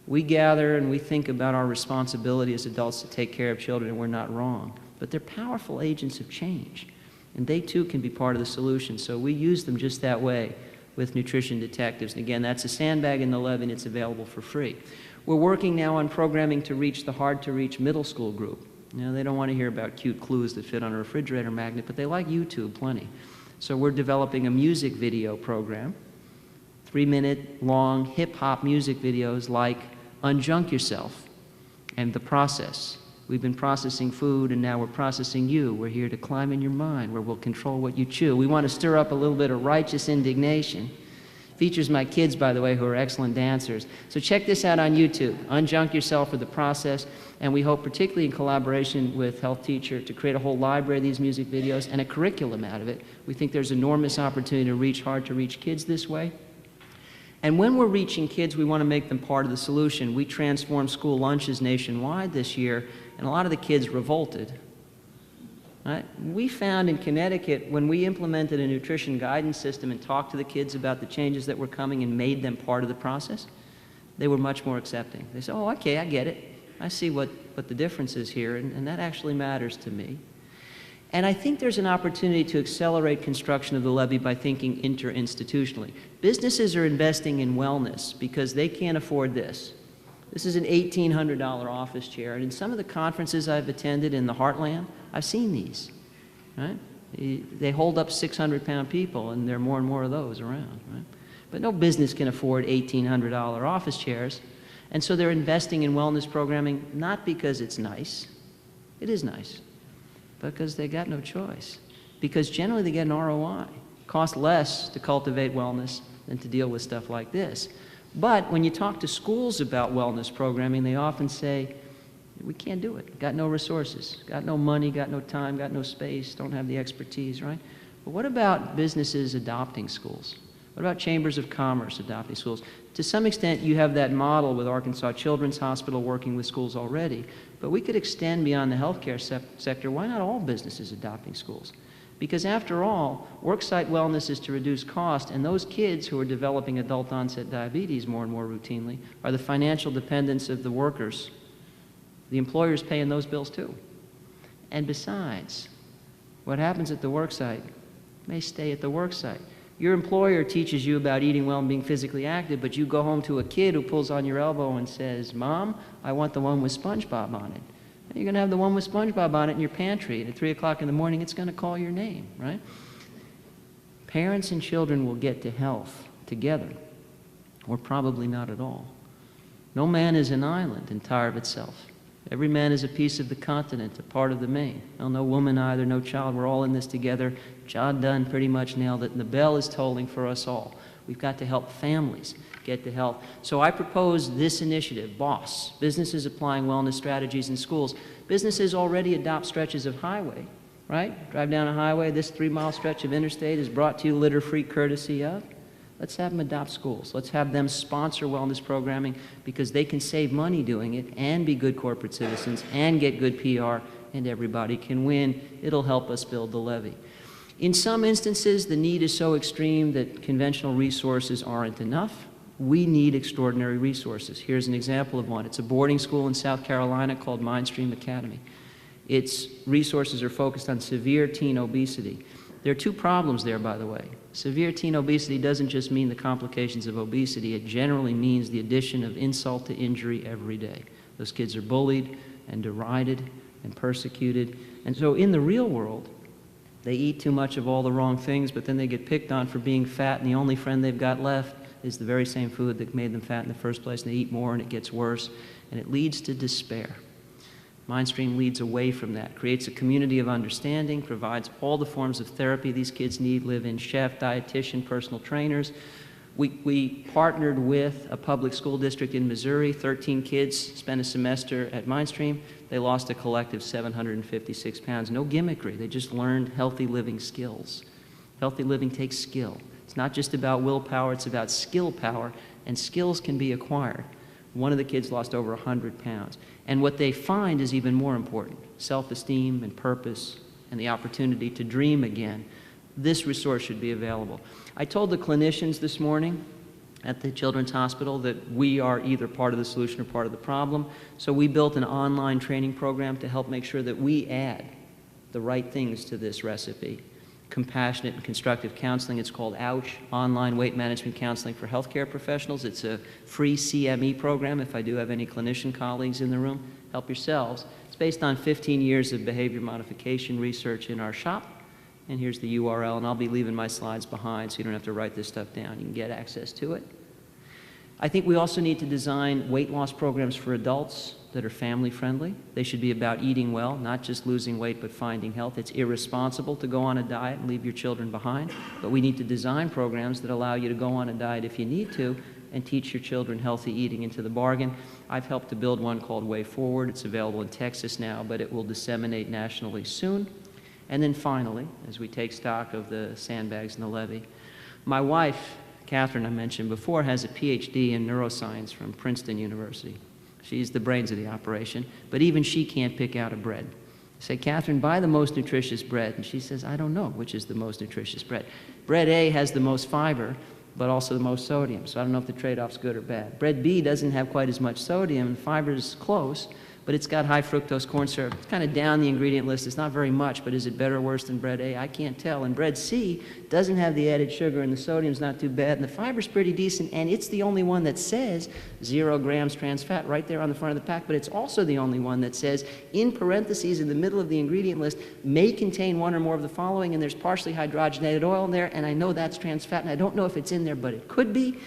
we gather and we think about our responsibility as adults to take care of children, and we're not wrong. But they're powerful agents of change, and they too can be part of the solution. So we use them just that way with Nutrition Detectives. And again, that's a Sandbag in the Levee, and it's available for free. We're working now on programming to reach the hard-to-reach middle school group. You know, they don't want to hear about cute clues that fit on a refrigerator magnet, but they like YouTube plenty. So we're developing a music video program, 3-minute long hip-hop music videos like Unjunk Yourself and The Process. We've been processing food, and now we're processing you. We're here to climb in your mind, where we'll control what you chew. We want to stir up a little bit of righteous indignation. Features my kids, by the way, who are excellent dancers. So check this out on YouTube, Unjunk Yourself or The Process, and we hope, particularly in collaboration with Health Teacher, to create a whole library of these music videos and a curriculum out of it. We think there's enormous opportunity to reach hard-to-reach kids this way. And when we're reaching kids, we want to make them part of the solution. We transformed school lunches nationwide this year, and a lot of the kids revolted. Right? We found in Connecticut, when we implemented a nutrition guidance system and talked to the kids about the changes that were coming and made them part of the process, they were much more accepting. They said, oh, okay, I get it. I see what the difference is here, and that actually matters to me. And I think there's an opportunity to accelerate construction of the levee by thinking interinstitutionally. Businesses are investing in wellness because they can't afford this. This is an $1,800 office chair, and in some of the conferences I've attended in the heartland, I've seen these, right? They hold up 600-pound people, and there are more and more of those around, right? But no business can afford $1,800 office chairs, and so they're investing in wellness programming not because it's nice, it is nice, but because they got no choice. Because generally they get an ROI. It costs less to cultivate wellness than to deal with stuff like this. But when you talk to schools about wellness programming, they often say, we can't do it. Got no resources, got no money, got no time, got no space, don't have the expertise, right? But what about businesses adopting schools? What about chambers of commerce adopting schools? To some extent, you have that model with Arkansas Children's Hospital working with schools already, but we could extend beyond the healthcare sector. Why not all businesses adopting schools? Because after all, worksite wellness is to reduce cost, and those kids who are developing adult onset diabetes more and more routinely are the financial dependents of the workers. The employer's paying those bills too. And besides, what happens at the worksite may stay at the worksite. Your employer teaches you about eating well and being physically active, but you go home to a kid who pulls on your elbow and says, Mom, I want the one with SpongeBob on it. And you're going to have the one with SpongeBob on it in your pantry, and at 3 o'clock in the morning, it's going to call your name, right? Parents and children will get to health together, or probably not at all. No man is an island entire of itself. Every man is a piece of the continent, a part of the main. No woman either, no child. We're all in this together. Job done, pretty much nailed it. And the bell is tolling for us all. We've got to help families get to health. So I propose this initiative, BOSS, Businesses Applying Wellness Strategies in Schools. Businesses already adopt stretches of highway, right? Drive down a highway, this 3-mile stretch of interstate is brought to you litter-free courtesy of. Let's have them adopt schools. Let's have them sponsor wellness programming because they can save money doing it and be good corporate citizens and get good PR, and everybody can win. It'll help us build the levee. In some instances, the need is so extreme that conventional resources aren't enough. We need extraordinary resources. Here's an example of one. It's a boarding school in South Carolina called Mindstream Academy. Its resources are focused on severe teen obesity. There are 2 problems there, by the way. Severe teen obesity doesn't just mean the complications of obesity. It generally means the addition of insult to injury every day. Those kids are bullied and derided and persecuted. And so in the real world, they eat too much of all the wrong things, but then they get picked on for being fat, and the only friend they've got left is the very same food that made them fat in the first place, and they eat more, and it gets worse, and it leads to despair. Mindstream leads away from that, creates a community of understanding, provides all the forms of therapy these kids need, live in chef, dietitian, personal trainers. We partnered with a public school district in Missouri. 13 kids spent a semester at Mindstream. They lost a collective 756 pounds. No gimmickry. They just learned healthy living skills. Healthy living takes skill. It's not just about willpower, it's about skill power, and skills can be acquired. One of the kids lost over 100 pounds. And what they find is even more important, self-esteem and purpose and the opportunity to dream again. This resource should be available. I told the clinicians this morning at the Children's Hospital that we are either part of the solution or part of the problem. So we built an online training program to help make sure that we add the right things to this recipe. Compassionate and constructive counseling. It's called OUCH, Online Weight Management Counseling for Healthcare Professionals. It's a free CME program. If I do have any clinician colleagues in the room, help yourselves. It's based on 15 years of behavior modification research in our shop. And here's the URL, and I'll be leaving my slides behind so you don't have to write this stuff down. You can get access to it. I think we also need to design weight loss programs for adults that are family-friendly. They should be about eating well, not just losing weight, but finding health. It's irresponsible to go on a diet and leave your children behind, but we need to design programs that allow you to go on a diet if you need to and teach your children healthy eating into the bargain. I've helped to build one called Way Forward. It's available in Texas now, but it will disseminate nationally soon. And then finally, as we take stock of the Sandbags and the levee, my wife, Catherine, I mentioned before, has a PhD in neuroscience from Princeton University. She's the brains of the operation, but even she can't pick out a bread. I say, Catherine, buy the most nutritious bread. And she says, I don't know which is the most nutritious bread. Bread A has the most fiber, but also the most sodium, so I don't know if the trade-off's good or bad. Bread B doesn't have quite as much sodium, and fiber is close, but it's got high fructose corn syrup. It's kind of down the ingredient list. It's not very much, but is it better or worse than bread A? I can't tell. And bread C doesn't have the added sugar, and the sodium's not too bad, and the fiber's pretty decent, and it's the only one that says 0 grams trans fat right there on the front of the pack, but it's also the only one that says, in parentheses in the middle of the ingredient list, may contain one or more of the following, and there's partially hydrogenated oil in there, and I know that's trans fat, and I don't know if it's in there, but it could be.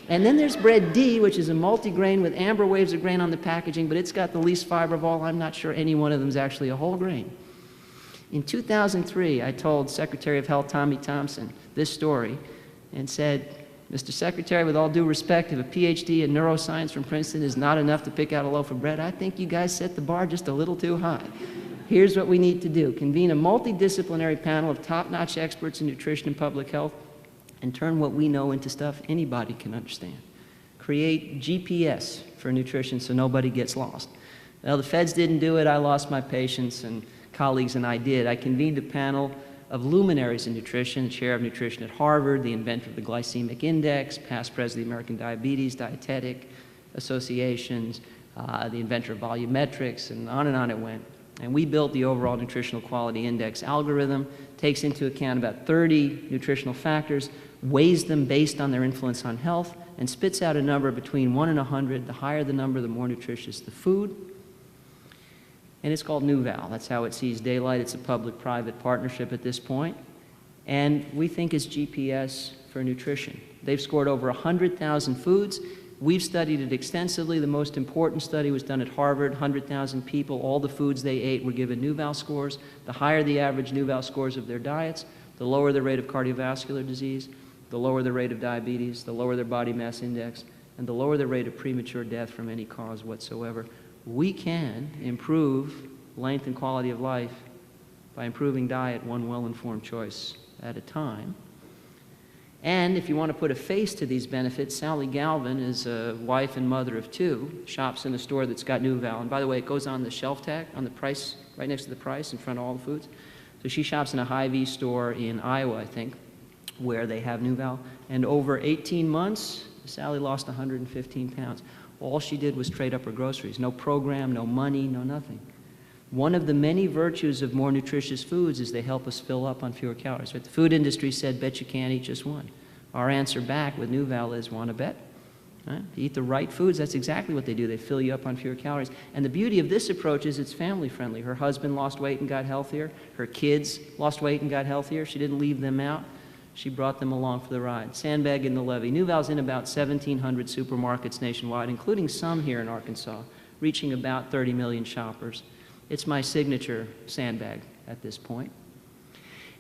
And then there's bread D, which is a multi-grain with amber waves of grain on the packaging, but it's got the least fiber of all. I'm not sure any one of them is actually a whole grain. In 2003, I told Secretary of Health Tommy Thompson this story and said, Mr. Secretary, with all due respect, if a PhD in neuroscience from Princeton is not enough to pick out a loaf of bread, I think you guys set the bar just a little too high. Here's what we need to do. Convene a multidisciplinary panel of top-notch experts in nutrition and public health and turn what we know into stuff anybody can understand. Create GPS for nutrition so nobody gets lost. Well, the feds didn't do it. I lost my patience, and colleagues and I did. I convened a panel of luminaries in nutrition, the chair of nutrition at Harvard, the inventor of the glycemic index, past president of the American Diabetes, dietetic associations, the inventor of volumetrics, and on it went. And we built the overall nutritional quality index algorithm, takes into account about 30 nutritional factors, weighs them based on their influence on health, and spits out a number between 1 and 100. The higher the number, the more nutritious the food. And it's called NewVal. That's how it sees daylight. It's a public-private partnership at this point. And we think it's GPS for nutrition. They've scored over 100,000 foods. We've studied it extensively. The most important study was done at Harvard, 100,000 people. All the foods they ate were given NewVal scores. The higher the average NewVal scores of their diets, the lower the rate of cardiovascular disease, the lower the rate of diabetes, the lower their body mass index, and the lower the rate of premature death from any cause whatsoever. We can improve length and quality of life by improving diet one well-informed choice at a time. And if you want to put a face to these benefits, Sally Galvin is a wife and mother of 2, shops in a store that's got NewVal. And by the way, it goes on the shelf tag, on the price, right next to the price in front of all the foods. So she shops in a Hy-Vee store in Iowa, I think, where they have NewVal. And over 18 months, Sally lost 115 pounds. All she did was trade up her groceries. No program, no money, no nothing. One of the many virtues of more nutritious foods is they help us fill up on fewer calories. Right? The food industry said, bet you can't eat just one. Our answer back with NewVal is, want to bet? Right? You eat the right foods, that's exactly what they do. They fill you up on fewer calories. And the beauty of this approach is it's family friendly. Her husband lost weight and got healthier. Her kids lost weight and got healthier. She didn't leave them out. She brought them along for the ride. Sandbag in the Levee. NewVal's in about 1,700 supermarkets nationwide, including some here in Arkansas, reaching about 30 million shoppers. It's my signature Sandbag at this point.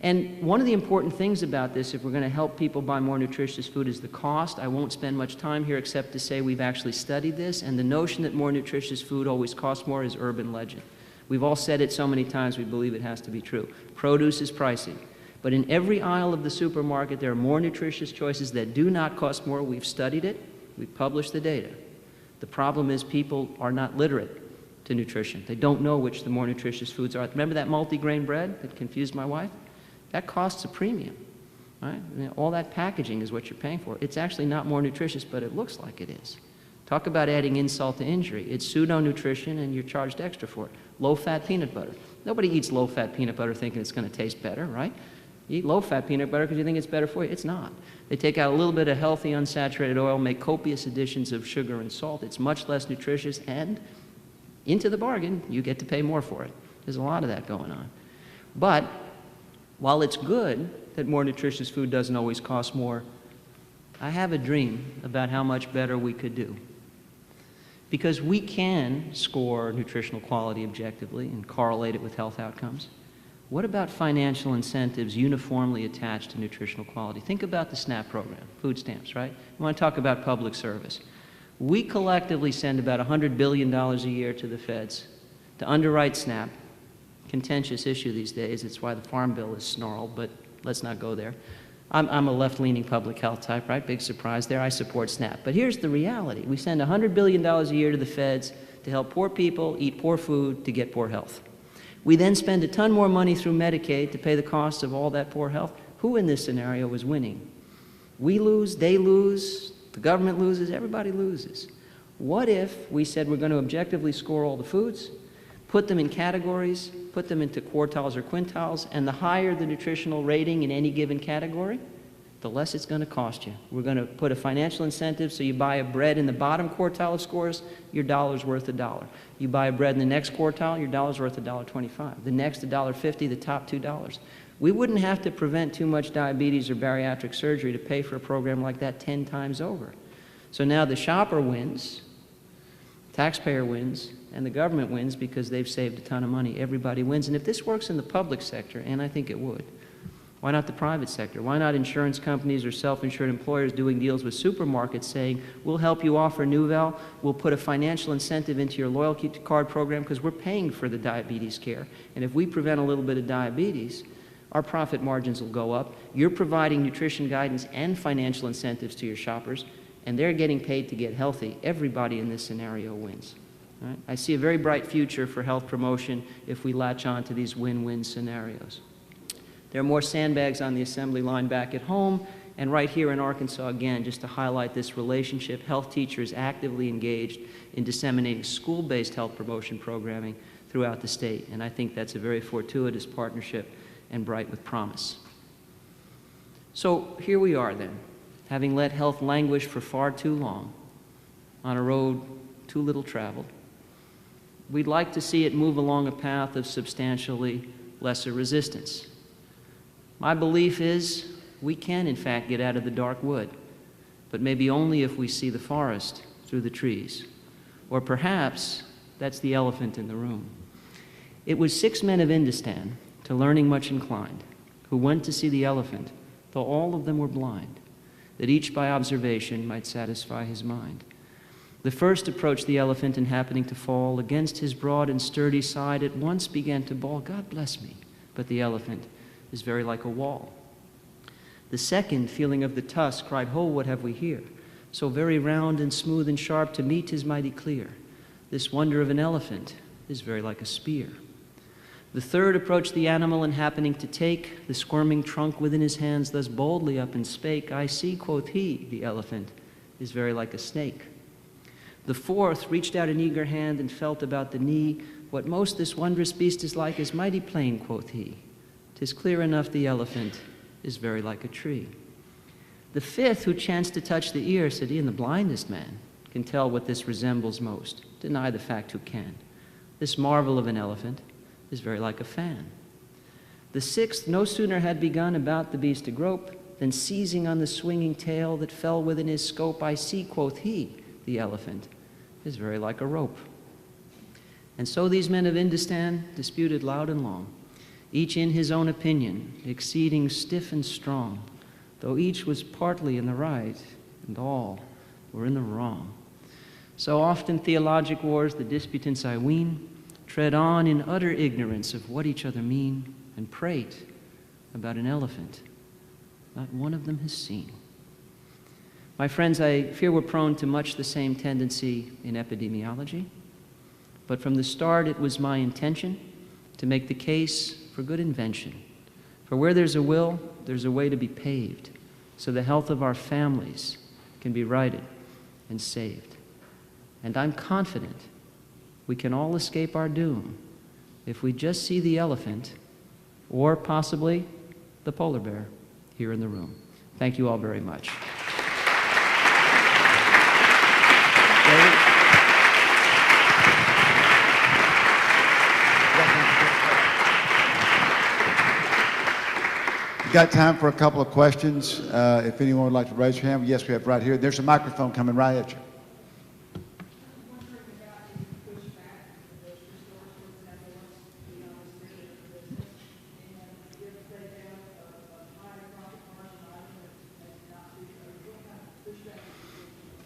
And one of the important things about this, if we're going to help people buy more nutritious food, is the cost. I won't spend much time here except to say we've actually studied this, and the notion that more nutritious food always costs more is urban legend. We've all said it so many times we believe it has to be true. Produce is pricey. But in every aisle of the supermarket, there are more nutritious choices that do not cost more. We've studied it. We've published the data. The problem is people are not literate to nutrition. They don't know which the more nutritious foods are. Remember that multi-grain bread that confused my wife? That costs a premium. Right? All that packaging is what you're paying for. It's actually not more nutritious, but it looks like it is. Talk about adding insult to injury. It's pseudo-nutrition, and you're charged extra for it. Low-fat peanut butter. Nobody eats low-fat peanut butter thinking it's going to taste better, right? You eat low-fat peanut butter because you think it's better for you. It's not. They take out a little bit of healthy, unsaturated oil, make copious additions of sugar and salt. It's much less nutritious, and into the bargain, you get to pay more for it. There's a lot of that going on. But while it's good that more nutritious food doesn't always cost more, I have a dream about how much better we could do. Because we can score nutritional quality objectively and correlate it with health outcomes. What about financial incentives uniformly attached to nutritional quality? Think about the SNAP program, food stamps, right? You want to talk about public service. We collectively send about $100 billion a year to the feds to underwrite SNAP. Contentious issue these days. It's why the Farm Bill is snarled, but let's not go there. I'm a left-leaning public health type, right? Big surprise there. I support SNAP. But here's the reality. We send $100 billion a year to the feds to help poor people eat poor food to get poor health. We then spend a ton more money through Medicaid to pay the cost of all that poor health. Who in this scenario is winning? We lose, they lose, the government loses, everybody loses. What if we said we're going to objectively score all the foods, put them in categories, put them into quartiles or quintiles, and the higher the nutritional rating in any given category, the less it's going to cost you. We're going to put a financial incentive, so you buy a bread in the bottom quartile of scores, your dollar's worth $1. You buy a bread in the next quartile, your dollar's worth $1.25. The next $1.50, the top $2. We wouldn't have to prevent too much diabetes or bariatric surgery to pay for a program like that 10 times over. So now the shopper wins, taxpayer wins, and the government wins because they've saved a ton of money. Everybody wins. And if this works in the public sector, and I think it would, why not the private sector? Why not insurance companies or self-insured employers doing deals with supermarkets saying, we'll help you offer NewVal, we'll put a financial incentive into your loyalty card program because we're paying for the diabetes care. And if we prevent a little bit of diabetes, our profit margins will go up. You're providing nutrition guidance and financial incentives to your shoppers, and they're getting paid to get healthy. Everybody in this scenario wins. Right? I see a very bright future for health promotion if we latch on to these win-win scenarios. There are more sandbags on the assembly line back at home, and right here in Arkansas, again, just to highlight this relationship, health teachers actively engaged in disseminating school-based health promotion programming throughout the state, and I think that's a very fortuitous partnership and bright with promise. So here we are then, having let health languish for far too long on a road too little traveled. We'd like to see it move along a path of substantially lesser resistance. My belief is we can, in fact, get out of the dark wood, but maybe only if we see the forest through the trees. Or perhaps that's the elephant in the room. It was 6 men of Indistan, to learning much inclined, who went to see the elephant, though all of them were blind, that each by observation might satisfy his mind. The first approached the elephant, and happening to fall against his broad and sturdy side, at once began to bawl, God bless me, but the elephant is very like a wall. The second, feeling of the tusk, cried, Ho, what have we here? So very round and smooth and sharp, to meet is mighty clear. This wonder of an elephant is very like a spear. The third approached the animal, and happening to take the squirming trunk within his hands, thus boldly up and spake, I see, quoth he, the elephant is very like a snake. The fourth reached out an eager hand, and felt about the knee, what most this wondrous beast is like is mighty plain, quoth he. 'Tis clear enough the elephant is very like a tree. The fifth, who chanced to touch the ear, said, E'en the blindest man can tell what this resembles most. Deny the fact who can. This marvel of an elephant is very like a fan. The sixth no sooner had begun about the beast to grope, than seizing on the swinging tail that fell within his scope, I see, quoth he, the elephant is very like a rope. And so these men of Indistan disputed loud and long, each in his own opinion, exceeding stiff and strong, though each was partly in the right, and all were in the wrong. So often theologic wars, the disputants I ween, tread on in utter ignorance of what each other mean, and prate about an elephant not one of them has seen. My friends, I fear we're prone to much the same tendency in epidemiology, but from the start it was my intention to make the case for good invention. For where there's a will, there's a way to be paved, so the health of our families can be righted and saved. And I'm confident we can all escape our doom if we just see the elephant, or possibly the polar bear, here in the room. Thank you all very much. We've got time for a couple of questions. If anyone would like to raise your hand, yes, we have right here. There's a microphone coming right at you.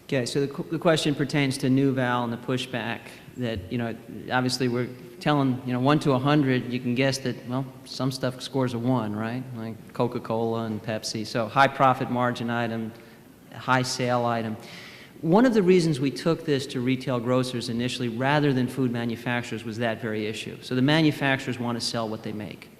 Okay, so the question pertains to NewVal and the pushback that, obviously we're telling, 1 to 100, you can guess that, well, some stuff scores a 1, right? Like Coca-Cola and Pepsi. So high profit margin item, high sale item. One of the reasons we took this to retail grocers initially rather than food manufacturers was that very issue. So the manufacturers want to sell what they make.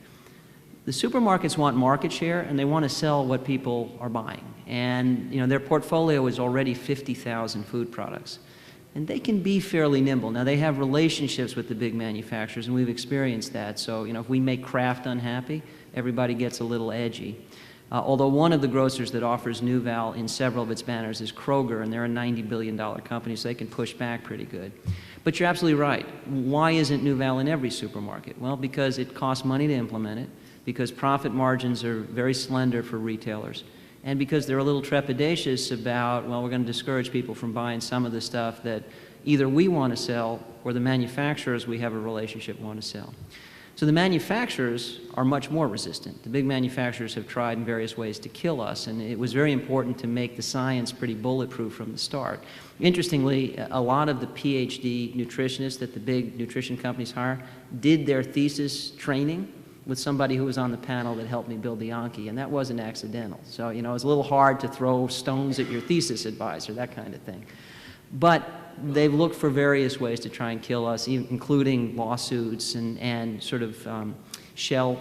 The supermarkets want market share, and they want to sell what people are buying. And their portfolio is already 50,000 food products. And they can be fairly nimble. Now, they have relationships with the big manufacturers, and we've experienced that. So, you know, if we make Kraft unhappy, everybody gets a little edgy. Although one of the grocers that offers NewVal in several of its banners is Kroger, and they're a $90 billion company, so they can push back pretty good. But you're absolutely right. Why isn't NewVal in every supermarket? Well, because it costs money to implement it, because profit margins are very slender for retailers, and because they're a little trepidatious about, well, we're going to discourage people from buying some of the stuff that either we want to sell or the manufacturers we have a relationship want to sell. So the manufacturers are much more resistant. The big manufacturers have tried in various ways to kill us, and it was very important to make the science pretty bulletproof from the start. Interestingly, a lot of the PhD nutritionists that the big nutrition companies hire did their thesis training with somebody who was on the panel that helped me build the Anki, and that wasn't accidental. So, you know, it's a little hard to throw stones at your thesis advisor, that kind of thing. But they've looked for various ways to try and kill us, including lawsuits and sort of shell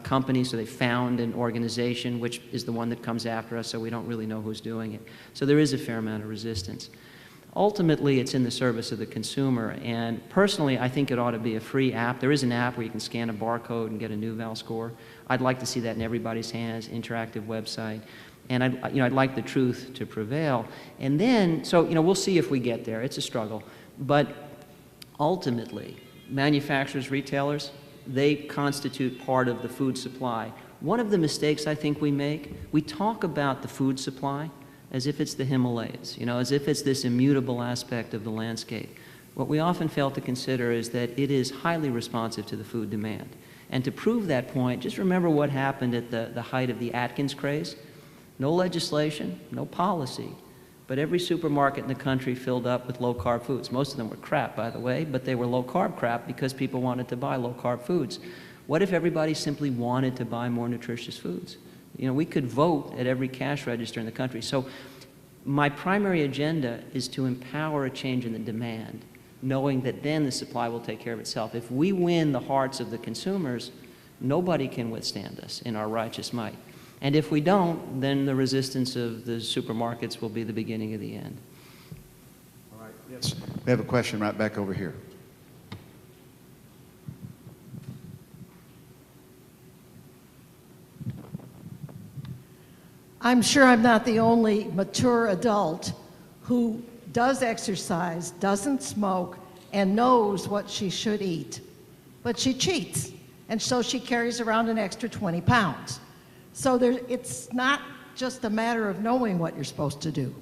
companies. So they found an organization, which is the one that comes after us, so we don't really know who's doing it. So there is a fair amount of resistance. Ultimately, it's in the service of the consumer, and personally, I think it ought to be a free app. There is an app where you can scan a barcode and get a NewVal score. I'd like to see that in everybody's hands, interactive website, and I'd like the truth to prevail. And then, so, you know, we'll see if we get there. It's a struggle, but ultimately, manufacturers, retailers, they constitute part of the food supply. One of the mistakes I think we make, we talk about the food supply as if it's the Himalayas, you know, as if it's this immutable aspect of the landscape. What we often fail to consider is that it is highly responsive to the food demand. And to prove that point, just remember what happened at the height of the Atkins craze. No legislation, no policy, but every supermarket in the country filled up with low-carb foods. Most of them were crap, by the way, but they were low-carb crap because people wanted to buy low-carb foods. What if everybody simply wanted to buy more nutritious foods? You know, we could vote at every cash register in the country. So my primary agenda is to empower a change in the demand, knowing that then the supply will take care of itself. If we win the hearts of the consumers, nobody can withstand us in our righteous might. And if we don't, then the resistance of the supermarkets will be the beginning of the end. All right, yes. We have a question right back over here. I'm sure I'm not the only mature adult who does exercise, doesn't smoke, and knows what she should eat. But she cheats, and so she carries around an extra 20 pounds. So it's not just a matter of knowing what you're supposed to do.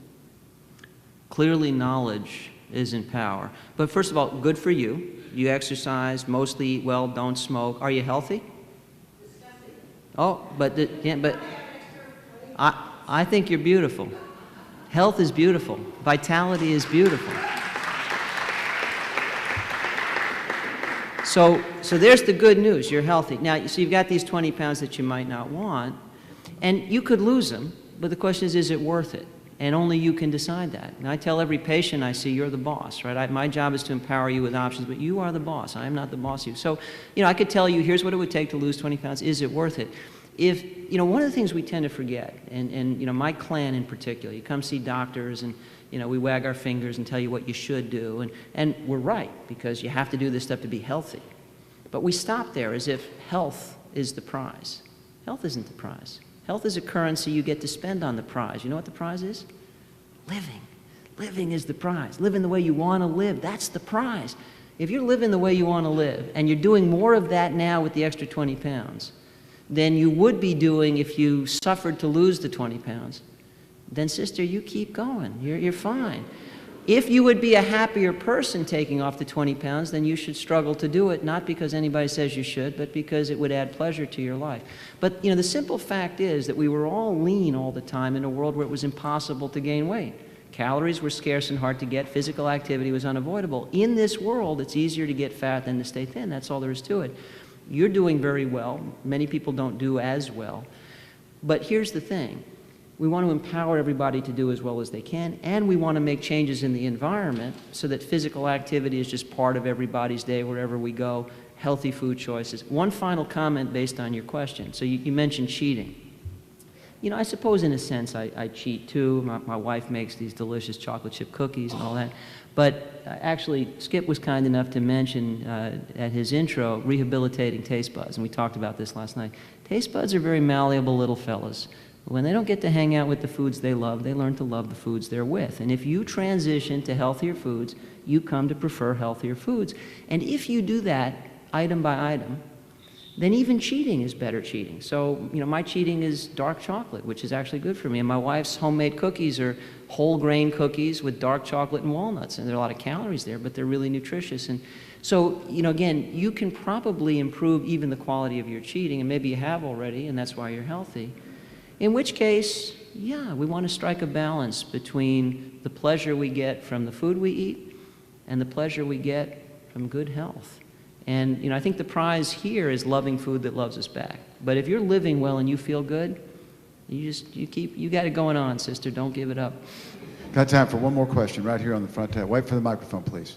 Clearly, knowledge is in power. But first of all, good for you. You exercise, mostly eat well, don't smoke. Are you healthy? Disgusting. Oh, but I think you're beautiful. Health is beautiful. Vitality is beautiful. So there's the good news. You're healthy. Now, so you've got these 20 pounds that you might not want, and you could lose them, but the question is it worth it? And only you can decide that. And I tell every patient I see, you're the boss, right? My job is to empower you with options, but you are the boss. I am not the boss of you. So, you know, I could tell you, here's what it would take to lose 20 pounds. Is it worth it? If, you know, one of the things we tend to forget, and you know, my clan in particular, you come see doctors and, you know, we wag our fingers and tell you what you should do, and we're right, because you have to do this stuff to be healthy. But we stop there as if health is the prize. Health isn't the prize. Health is a currency you get to spend on the prize. You know what the prize is? Living. Living is the prize. Living the way you want to live, that's the prize. If you're living the way you want to live, and you're doing more of that now with the extra 20 pounds, than you would be doing if you suffered to lose the 20 pounds, then sister, you keep going. You're fine. If you would be a happier person taking off the 20 pounds, then you should struggle to do it, not because anybody says you should, but because it would add pleasure to your life. But, you know, the simple fact is that we were all lean all the time in a world where it was impossible to gain weight. Calories were scarce and hard to get. Physical activity was unavoidable. In this world, it's easier to get fat than to stay thin. That's all there is to it. You're doing very well. Many people don't do as well. But here's the thing. We want to empower everybody to do as well as they can, and we want to make changes in the environment so that physical activity is just part of everybody's day wherever we go, healthy food choices. One final comment based on your question. So you mentioned cheating. you know, I suppose in a sense I cheat too. My wife makes these delicious chocolate chip cookies and all that. But actually, Skip was kind enough to mention at his intro, rehabilitating taste buds, and we talked about this last night. Taste buds are very malleable little fellas. When they don't get to hang out with the foods they love, they learn to love the foods they're with. And if you transition to healthier foods, you come to prefer healthier foods. And if you do that item by item, then even cheating is better cheating. So, you know, my cheating is dark chocolate, which is actually good for me. And my wife's homemade cookies are whole grain cookies with dark chocolate and walnuts. And there are a lot of calories there, but they're really nutritious. And so, you know, again, you can probably improve even the quality of your cheating, and maybe you have already, and that's why you're healthy. In which case, yeah, we want to strike a balance between the pleasure we get from the food we eat and the pleasure we get from good health. And, you know, I think the prize here is loving food that loves us back. But if you're living well and you feel good, you got it going on, sister. Don't give it up. Got time for one more question right here on the front tab. Wait for the microphone, please.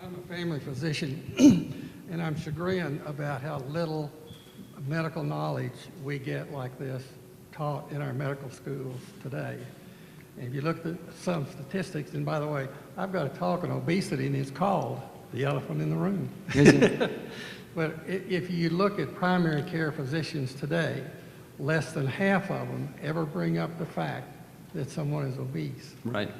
I'm a family physician, and I'm chagrined about how little medical knowledge we get like this taught in our medical schools today. And if you look at some statistics, and by the way, I've got a talk on obesity, and it's called The Elephant in the Room. But if you look at primary care physicians today, less than half of them ever bring up the fact that someone is obese. Right.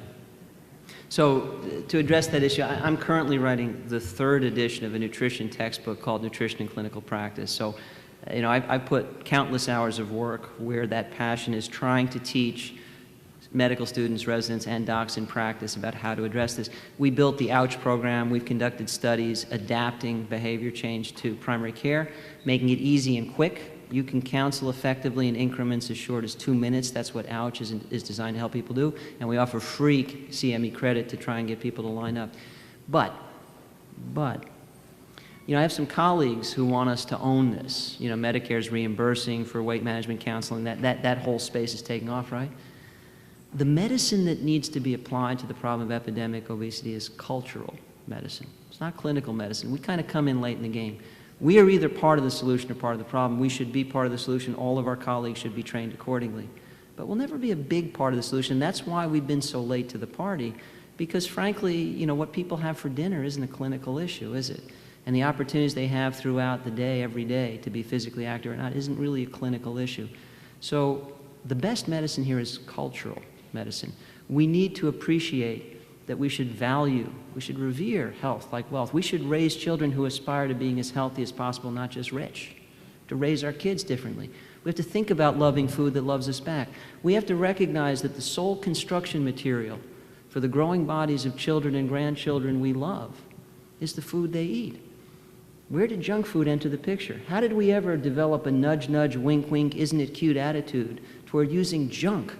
So to address that issue, I'm currently writing the 3rd edition of a nutrition textbook called Nutrition in Clinical Practice. So, you know, I put countless hours of work where that passion is trying to teach medical students, residents, and docs in practice about how to address this. We built the OUCH program. We've conducted studies adapting behavior change to primary care, making it easy and quick. You can counsel effectively in increments as short as 2 minutes. That's what OUCH is designed to help people do. And we offer free CME credit to try and get people to line up. But, you know, I have some colleagues who want us to own this. You know, Medicare's reimbursing for weight management counseling. That whole space is taking off, right? The medicine that needs to be applied to the problem of epidemic obesity is cultural medicine. It's not clinical medicine. We kind of come in late in the game. We are either part of the solution or part of the problem. We should be part of the solution. All of our colleagues should be trained accordingly. But we'll never be a big part of the solution. That's why we've been so late to the party, because frankly, you know, what people have for dinner isn't a clinical issue, is it? And the opportunities they have throughout the day, every day, to be physically active or not, isn't really a clinical issue. So the best medicine here is cultural medicine. We need to appreciate that we should value, we should revere health like wealth. We should raise children who aspire to being as healthy as possible, not just rich, to raise our kids differently. We have to think about loving food that loves us back. We have to recognize that the sole construction material for the growing bodies of children and grandchildren we love is the food they eat. Where did junk food enter the picture? How did we ever develop a nudge, nudge, wink, wink, isn't it cute attitude toward using junk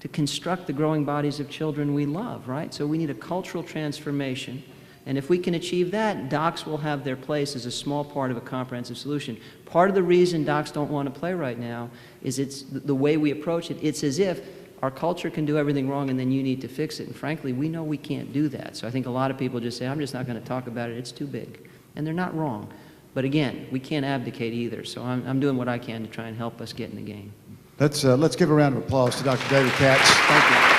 to construct the growing bodies of children we love, right? So we need a cultural transformation. And if we can achieve that, docs will have their place as a small part of a comprehensive solution. Part of the reason docs don't want to play right now is it's the way we approach it. It's as if our culture can do everything wrong and then you need to fix it. And frankly, we know we can't do that. So I think a lot of people just say, I'm just not going to talk about it. It's too big. And they're not wrong. But again, we can't abdicate either. So I'm doing what I can to try and help us get in the game. Let's give a round of applause to Dr. David Katz. Thank you.